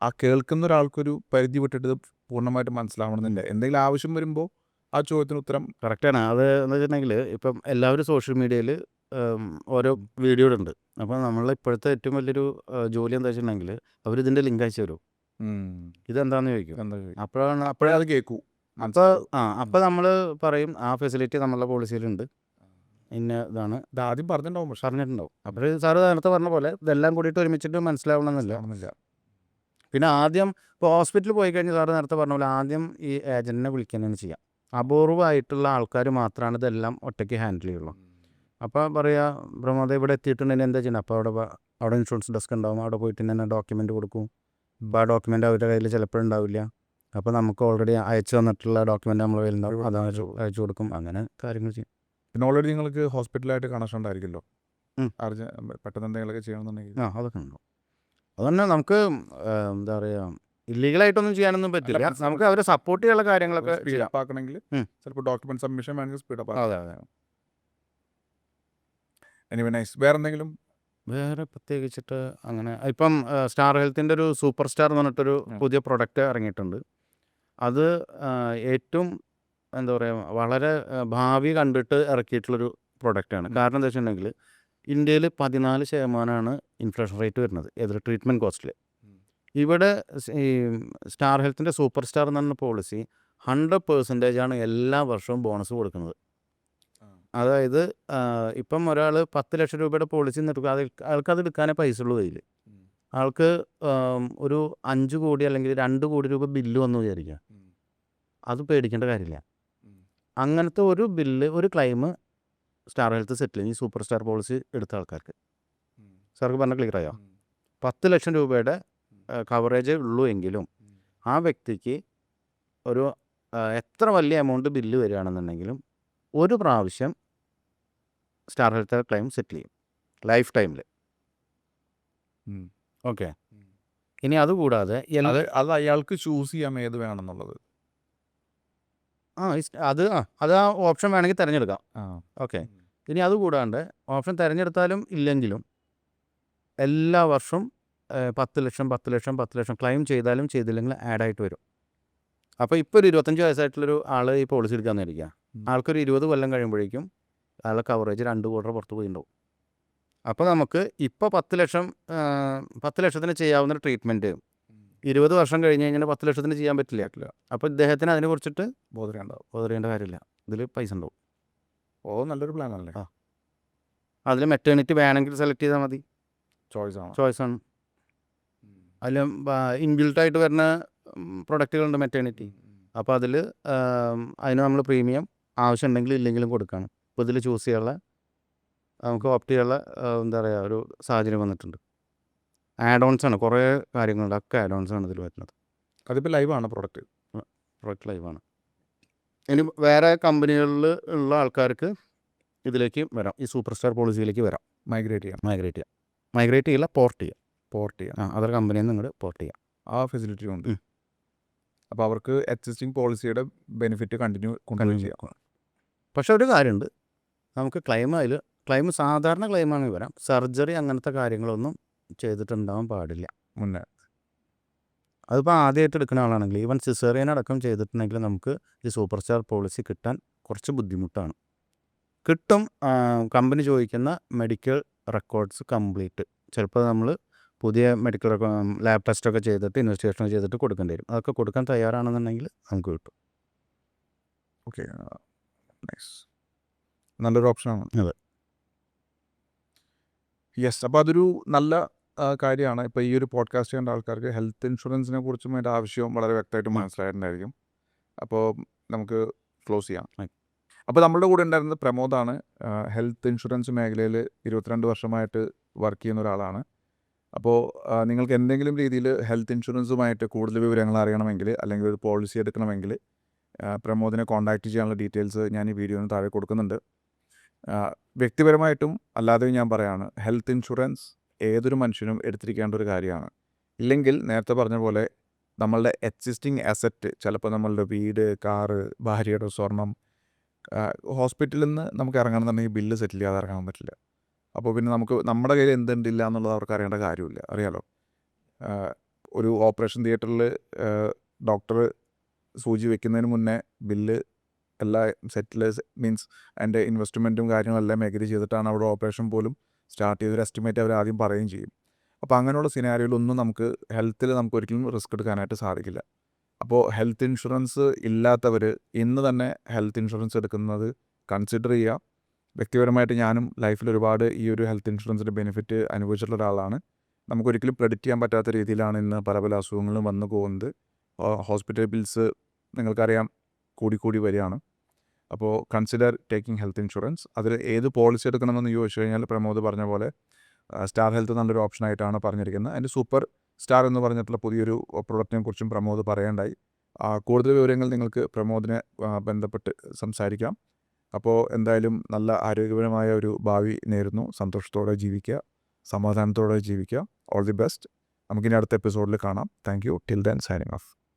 ആ കേൾക്കുന്ന ഒരാൾക്കൊരു പരിധി വിട്ടിട്ട് ഇത് പൂർണ്ണമായിട്ട് മനസ്സിലാവണമെന്നില്ല. എന്തെങ്കിലും ആവശ്യം വരുമ്പോൾ ആ ചോദ്യത്തിന് ഉത്തരം കറക്റ്റാണ്. അത് എന്ന് വെച്ചിട്ടുണ്ടെങ്കിൽ ഇപ്പം എല്ലാവരും സോഷ്യൽ മീഡിയയിൽ ഓരോ വീഡിയോ ഉണ്ട്. അപ്പോൾ നമ്മൾ ഇപ്പോഴത്തെ ഏറ്റവും വലിയൊരു ജോലി എന്താ വെച്ചിട്ടുണ്ടെങ്കിൽ അവരിതിൻ്റെ ലിങ്ക് അയച്ചു തരും, ഇതെന്താണെന്ന് ചോദിക്കും. അപ്പോഴേ അത് കേൾക്കൂ. അപ്പോൾ നമ്മൾ പറയും ആ ഫെസിലിറ്റി നമ്മളുടെ പോളിസിയിലുണ്ട്, ഇന്ന ഇതാണ്. ഇത് ആദ്യം പറഞ്ഞിട്ടുണ്ടാവും. അപ്പോൾ സാറ് നേരത്തെ പറഞ്ഞ പോലെ ഇതെല്ലാം കൂടിയിട്ട് ഒരുമിച്ചിട്ട് മനസ്സിലാവണമെന്നില്ല. പിന്നെ ആദ്യം ഇപ്പോൾ ഹോസ്പിറ്റലിൽ പോയി കഴിഞ്ഞാൽ സാറ് നേരത്തെ പറഞ്ഞ പോലെ ആദ്യം ഈ ഏജൻറ്റിനെ വിളിക്കുന്നതിന് ചെയ്യാം. അപൂർവമായിട്ടുള്ള ആൾക്കാർ മാത്രമാണ് ഇതെല്ലാം ഒറ്റയ്ക്ക് ഹാൻഡിൽ ചെയ്യുള്ളൂ. അപ്പോൾ പറയുക, പ്രമോദ ഇവിടെ എത്തിയിട്ടുണ്ടെങ്കിൽ എന്താ ചെയ്യുന്നത്? അപ്പോൾ അവിടെ ഇൻഷുറൻസ് ഡെസ്ക് ഉണ്ടാവും, അവിടെ പോയിട്ട് തന്നെ ഡോക്യുമെൻറ്റ് കൊടുക്കും. അപ്പോൾ ആ ഡോക്യുമെൻ്റ് അവരുടെ കയ്യിൽ ചിലപ്പോൾ ഉണ്ടാവില്ല. അപ്പോൾ നമുക്ക് ഓൾറെഡി അയച്ചു തന്നിട്ടുള്ള ഡോക്യുമെൻ്റ് നമ്മൾ കയ്യിലുണ്ടാവും, അത് അയച്ചു കൊടുക്കും. അങ്ങനെ കാര്യങ്ങൾ ചെയ്യും. പിന്നെ ഓൾറെഡി നിങ്ങൾക്ക് ഹോസ്പിറ്റലായിട്ട് കണക്ഷൻ ഉണ്ടായിരിക്കുമല്ലോ, പെട്ടെന്ന് എന്തെങ്കിലുമൊക്കെ ചെയ്യണമെന്നുണ്ടെങ്കിൽ. അതൊക്കെ ഉണ്ടാവും. അതുതന്നെ നമുക്ക് എന്താ പറയുക, ഇല്ലീഗലായിട്ടൊന്നും ചെയ്യാനൊന്നും പറ്റില്ല. നമുക്ക് അവരെ സപ്പോർട്ട് ചെയ്യാനുള്ള കാര്യങ്ങളൊക്കെ സ്പീഡപ്പ് ആക്കണമെങ്കിൽ ചിലപ്പോൾ ഡോക്യുമെന്റ് സബ്മിഷൻ വേണമെങ്കിൽ സ്പീഡപ്പ് ആക്കാം. അതെ. Anyway nice. വേറെ എന്തെങ്കിലും? വേറെ പ്രത്യേകിച്ചിട്ട് അങ്ങനെ ഇപ്പം സ്റ്റാർ ഹെൽത്തിൻ്റെ ഒരു സൂപ്പർ സ്റ്റാർ എന്ന് പറഞ്ഞിട്ടൊരു പുതിയ പ്രൊഡക്റ്റ് ഇറങ്ങിയിട്ടുണ്ട്. അത് ഏറ്റവും എന്താ പറയുക, വളരെ ഭാവി കണ്ടിട്ട് ഇറക്കിയിട്ടുള്ളൊരു പ്രൊഡക്റ്റാണ്. കാരണം എന്താ വെച്ചിട്ടുണ്ടെങ്കിൽ ഇന്ത്യയിൽ 14% ഇൻഫ്ലേഷൻ റേറ്റ് വരുന്നത് ഏതൊരു ട്രീറ്റ്മെൻറ്റ് കോസ്റ്റിൽ. ഇവിടെ ഈ സ്റ്റാർ ഹെൽത്തിൻ്റെ സൂപ്പർ സ്റ്റാർ എന്ന് പറഞ്ഞ പോളിസി 100% എല്ലാ വർഷവും ബോണസ് കൊടുക്കുന്നത്. അതായത് ഇപ്പം ഒരാൾ 10 ലക്ഷം രൂപയുടെ പോളിസി എടുക്കുക, ആൾക്കത് എടുക്കാനേ പൈസ ഉള്ളൂ കയ്യിൽ. ആൾക്ക് ഒരു 5 കോടി അല്ലെങ്കിൽ 2 കോടി രൂപ ബില്ല് വന്നു വിചാരിക്കുക, അത് പേടിക്കേണ്ട കാര്യമില്ല. അങ്ങനത്തെ ഒരു ബില്ല്, ഒരു ക്ലെയിം സ്റ്റാർ ഹെൽത്ത് സെറ്റിൽ ചെയ്യും ഈ സൂപ്പർ സ്റ്റാർ പോളിസി എടുത്ത ആൾക്കാർക്ക്. സാർക്ക് പറഞ്ഞാൽ ക്ലിയർ ആയോ? 10 ലക്ഷം രൂപയുടെ കവറേജ് ഉള്ളൂ എങ്കിലും ആ വ്യക്തിക്ക് ഒരു എത്ര വലിയ എമൗണ്ട് ബില്ല് വരികയാണെന്നുണ്ടെങ്കിലും ഒരു പ്രാവശ്യം സ്റ്റാർ ഹെൽത്ത് ക്ലെയിം സെറ്റിൽ ചെയ്യും ലൈഫ് ടൈമിൽ. ഓക്കെ, ഇനി അതുകൂടാതെ അത് അയാൾക്ക് ചൂസ് ചെയ്യാം ഏത് വേണമെന്നുള്ളത്. അത് ആ ഓപ്ഷൻ വേണമെങ്കിൽ തിരഞ്ഞെടുക്കാം. ഓക്കെ, ഇനി അതുകൂടാണ്ട് ഓപ്ഷൻ തിരഞ്ഞെടുത്താലും ഇല്ലെങ്കിലും എല്ലാ വർഷവും 10 ലക്ഷം ക്ലെയിം ചെയ്താലും ചെയ്തില്ലെങ്കിൽ ആഡായിട്ട് വരും. അപ്പോൾ ഇപ്പോൾ ഒരു 25 വയസ്സായിട്ടുള്ളൊരു ആൾ ഈ പോളിസി എടുക്കാമെന്ന് വിചാരിക്കുക, ആൾക്കൊരു 20 കൊല്ലം കഴിയുമ്പോഴേക്കും അയാളുടെ കവറേജ് 2 കോടി രൂപ പുറത്ത് പോയിട്ടുണ്ടാവും. അപ്പോൾ നമുക്ക് ഇപ്പോൾ 10 ലക്ഷത്തിന് ചെയ്യാവുന്ന ട്രീറ്റ്മെൻറ്റ് 20 വർഷം കഴിഞ്ഞ് കഴിഞ്ഞാൽ 10 ലക്ഷത്തിന് ചെയ്യാൻ പറ്റില്ല. അപ്പോൾ ഇദ്ദേഹത്തിന് അതിനെ കുറിച്ചിട്ട് ബോധറിയേണ്ട കാര്യമില്ല. ഇതിൽ പൈസ ഉണ്ടാവും. നല്ലൊരു പ്ലാൻ അല്ലേ? അതിൽ മെറ്റേണിറ്റി വേണമെങ്കിൽ സെലക്ട് ചെയ്താൽ മതി. ചോയ്സാണ്. ചോയ്സാണ്. അതിൽ ഇൻബിൽട്ടായിട്ട് വരുന്ന പ്രൊഡക്റ്റുകളുണ്ട് മെറ്റേണിറ്റി. അപ്പോൾ അതിൽ അതിന് നമ്മൾ പ്രീമിയം ആവശ്യമുണ്ടെങ്കിലും ഇല്ലെങ്കിലും കൊടുക്കുകയാണ്. ഇപ്പോൾ ഇതിൽ ചൂസ് ചെയ്യാനുള്ള നമുക്ക് ഓപ്റ്റ് ചെയ്യാനുള്ള എന്താ പറയുക ഒരു സാഹചര്യം വന്നിട്ടുണ്ട്. ആഡ് ഓൺസാണ്, കുറേ കാര്യങ്ങളുണ്ട്. ഒക്കെ ആഡ് ഓൺസാണ് ഇതിൽ വരുന്നത്. അതിപ്പോൾ ലൈവാണ് പ്രൊഡക്റ്റ് ലൈവാണ്. ഇനി വേറെ കമ്പനികളിൽ ഉള്ള ആൾക്കാർക്ക് ഇതിലേക്ക് വരാം, ഈ സൂപ്പർ സ്റ്റാർ പോളിസിയിലേക്ക് വരാം. മൈഗ്രേറ്റ് ചെയ്യില്ല, പോർട്ട് ചെയ്യാം. അതർ കമ്പനിയിൽ നിന്ന് ഇങ്ങോട്ട് പോർട്ട് ചെയ്യാം. ആ ഫെസിലിറ്റി ഉണ്ട്. അപ്പോൾ അവർക്ക് എക്സിസ്റ്റിംഗ് പോളിസിയുടെ ബെനിഫിറ്റ് കണ്ടിന്യൂ ചെയ്യാം. പക്ഷെ ഒരു കാര്യമുണ്ട്, നമുക്ക് ക്ലെയിം സാധാരണ ക്ലെയിമാണെങ്കിൽ വരാം. സർജറി അങ്ങനത്തെ കാര്യങ്ങളൊന്നും ചെയ്തിട്ടുണ്ടാവാൻ പാടില്ല മുന്നേ. അതിപ്പോൾ ആദ്യമായിട്ട് എടുക്കുന്ന ആളാണെങ്കിൽ ഈവൻ സിസേറിയൻ അടക്കം ചെയ്തിട്ടുണ്ടെങ്കിൽ നമുക്ക് ഈ സൂപ്പർ സ്റ്റാർ പോളിസി കിട്ടാൻ കുറച്ച് ബുദ്ധിമുട്ടാണ്. കിട്ടും. കമ്പനി ചോദിക്കുന്ന മെഡിക്കൽ റെക്കോർഡ്സ് കംപ്ലീറ്റ് ചിലപ്പോൾ നമ്മൾ പുതിയ മെഡിക്കൽ ലാബ് ടെസ്റ്റൊക്കെ ചെയ്തിട്ട് ഇൻവെസ്റ്റിഗേഷൻ ചെയ്തിട്ട് കൊടുക്കേണ്ടി വരും. അതൊക്കെ കൊടുക്കാൻ തയ്യാറാണെന്നുണ്ടെങ്കിൽ നമുക്ക് കിട്ടും. Okay, nice. നല്ലൊരു ഓപ്ഷനാണ്. അതെ. യെസ്. അപ്പോൾ അതൊരു നല്ല കാര്യമാണ്. ഇപ്പോൾ ഈ ഒരു പോഡ്കാസ്റ്റ് ചെയ്യേണ്ട ആൾക്കാർക്ക് ഹെൽത്ത് ഇൻഷുറൻസിനെ കുറിച്ചും അതിൻ്റെ ആവശ്യവും വളരെ വ്യക്തമായിട്ട് മനസ്സിലായിട്ടുണ്ടായിരിക്കും. അപ്പോൾ നമുക്ക് ക്ലോസ് ചെയ്യാം. അപ്പോൾ നമ്മളുടെ കൂടെ ഉണ്ടായിരുന്നത് പ്രമോദാണ്. ഹെൽത്ത് ഇൻഷുറൻസ് മേഖലയിൽ 22 വർഷമായിട്ട് വർക്ക് ചെയ്യുന്ന ഒരാളാണ്. അപ്പോൾ നിങ്ങൾക്ക് എന്തെങ്കിലും രീതിയിൽ ഹെൽത്ത് ഇൻഷുറൻസുമായിട്ട് കൂടുതൽ വിവരങ്ങൾ അറിയണമെങ്കിൽ അല്ലെങ്കിൽ ഒരു പോളിസി എടുക്കണമെങ്കിൽ പ്രമോദിനെ കോൺടാക്റ്റ് ചെയ്യാനുള്ള ഡീറ്റെയിൽസ് ഞാൻ ഈ വീഡിയോന് താഴെ കൊടുക്കുന്നുണ്ട്. വ്യക്തിപരമായിട്ടും അല്ലാതെയും ഞാൻ പറയാണ്, ഹെൽത്ത് ഇൻഷുറൻസ് ഏതൊരു മനുഷ്യനും എടുത്തിരിക്കേണ്ട ഒരു കാര്യമാണ്. ഇല്ലെങ്കിൽ നേരത്തെ പറഞ്ഞ പോലെ നമ്മളുടെ എക്സിസ്റ്റിംഗ് അസറ്റ്, ചിലപ്പോൾ നമ്മളുടെ വീട്, കാറ്, ഭാര്യയുടെ സ്വർണം, ഹോസ്പിറ്റലിൽ നിന്ന് നമുക്ക് ഇറങ്ങണമെന്നുണ്ടെങ്കിൽ ബില്ല് സെറ്റിൽ ചെയ്യാതെ ഇറങ്ങാൻ പറ്റില്ല. അപ്പോൾ പിന്നെ നമുക്ക് നമ്മുടെ കയ്യിൽ എന്തുണ്ടില്ല എന്നുള്ളത് അവർക്ക് അറിയേണ്ട കാര്യമില്ല. അറിയാലോ, ഒരു ഓപ്പറേഷൻ തിയേറ്ററിൽ ഡോക്ടർ സൂചി വെക്കുന്നതിന് മുന്നേ ബില്ല് എല്ലാ സെറ്റിലേഴ്സ് മീൻസ് അതിൻ്റെ ഇൻവെസ്റ്റ്മെൻറ്റും കാര്യങ്ങളെല്ലാം എഗ്രി ചെയ്തിട്ടാണ് അവിടെ ഓപ്പറേഷൻ പോലും സ്റ്റാർട്ട് ചെയ്തൊരു എസ്റ്റിമേറ്റ് അവർ ആദ്യം പറയുകയും ചെയ്യും. അപ്പോൾ അങ്ങനെയുള്ള സിനാരിയോയിലൊന്നും നമുക്ക് ഹെൽത്തിൽ നമുക്ക് ഒരിക്കലും റിസ്ക് എടുക്കാനായിട്ട് സാധിക്കില്ല. അപ്പോൾ ഹെൽത്ത് ഇൻഷുറൻസ് ഇല്ലാത്തവർ ഇന്ന് തന്നെ ഹെൽത്ത് ഇൻഷുറൻസ് എടുക്കുന്നത് കൺസിഡർ ചെയ്യുക. വ്യക്തിപരമായിട്ട് ഞാനും ലൈഫിൽ ഒരുപാട് ഈ ഒരു ഹെൽത്ത് ഇൻഷുറൻസിൻ്റെ ബെനിഫിറ്റ് അനുഭവിച്ചിട്ടുള്ള ഒരാളാണ്. നമുക്കൊരിക്കലും പ്രെഡിക്റ്റ് ചെയ്യാൻ പറ്റാത്ത രീതിയിലാണ് ഇന്ന് പല പല അസുഖങ്ങളും വന്നു പോകുന്നത്. ഹോസ്പിറ്റൽ ബിൽസ് നിങ്ങൾക്കറിയാം കൂടി വരികയാണ്. അപ്പോൾ കൺസിഡർ ടേക്കിംഗ് ഹെൽത്ത് ഇൻഷുറൻസ്. അതിൽ ഏത് പോളിസി എടുക്കണമെന്ന് ചോദിച്ചു കഴിഞ്ഞാൽ പ്രമോദ് പറഞ്ഞ പോലെ സ്റ്റാർ ഹെൽത്ത് നല്ലൊരു ഓപ്ഷനായിട്ടാണ് പറഞ്ഞിരിക്കുന്നത്. അതിൻ്റെ സൂപ്പർ സ്റ്റാർ എന്ന് പറഞ്ഞിട്ടുള്ള പുതിയൊരു പ്രൊഡക്റ്റിനെ കുറിച്ചും പ്രമോദ് പറയേണ്ടായി. കൂടുതൽ വിവരങ്ങൾ നിങ്ങൾക്ക് പ്രമോദിനെ ബന്ധപ്പെട്ട് സംസാരിക്കാം. അപ്പോൾ എന്തായാലും നല്ല ആരോഗ്യപരമായ ഒരു ഭാവി നേരുന്നു. സന്തോഷത്തോടെ ജീവിക്കുക, സമാധാനത്തോടെ ജീവിക്കുക. All the best. നമുക്കിനി അടുത്ത എപ്പിസോഡിൽ കാണാം. Thank you. Till then signing off.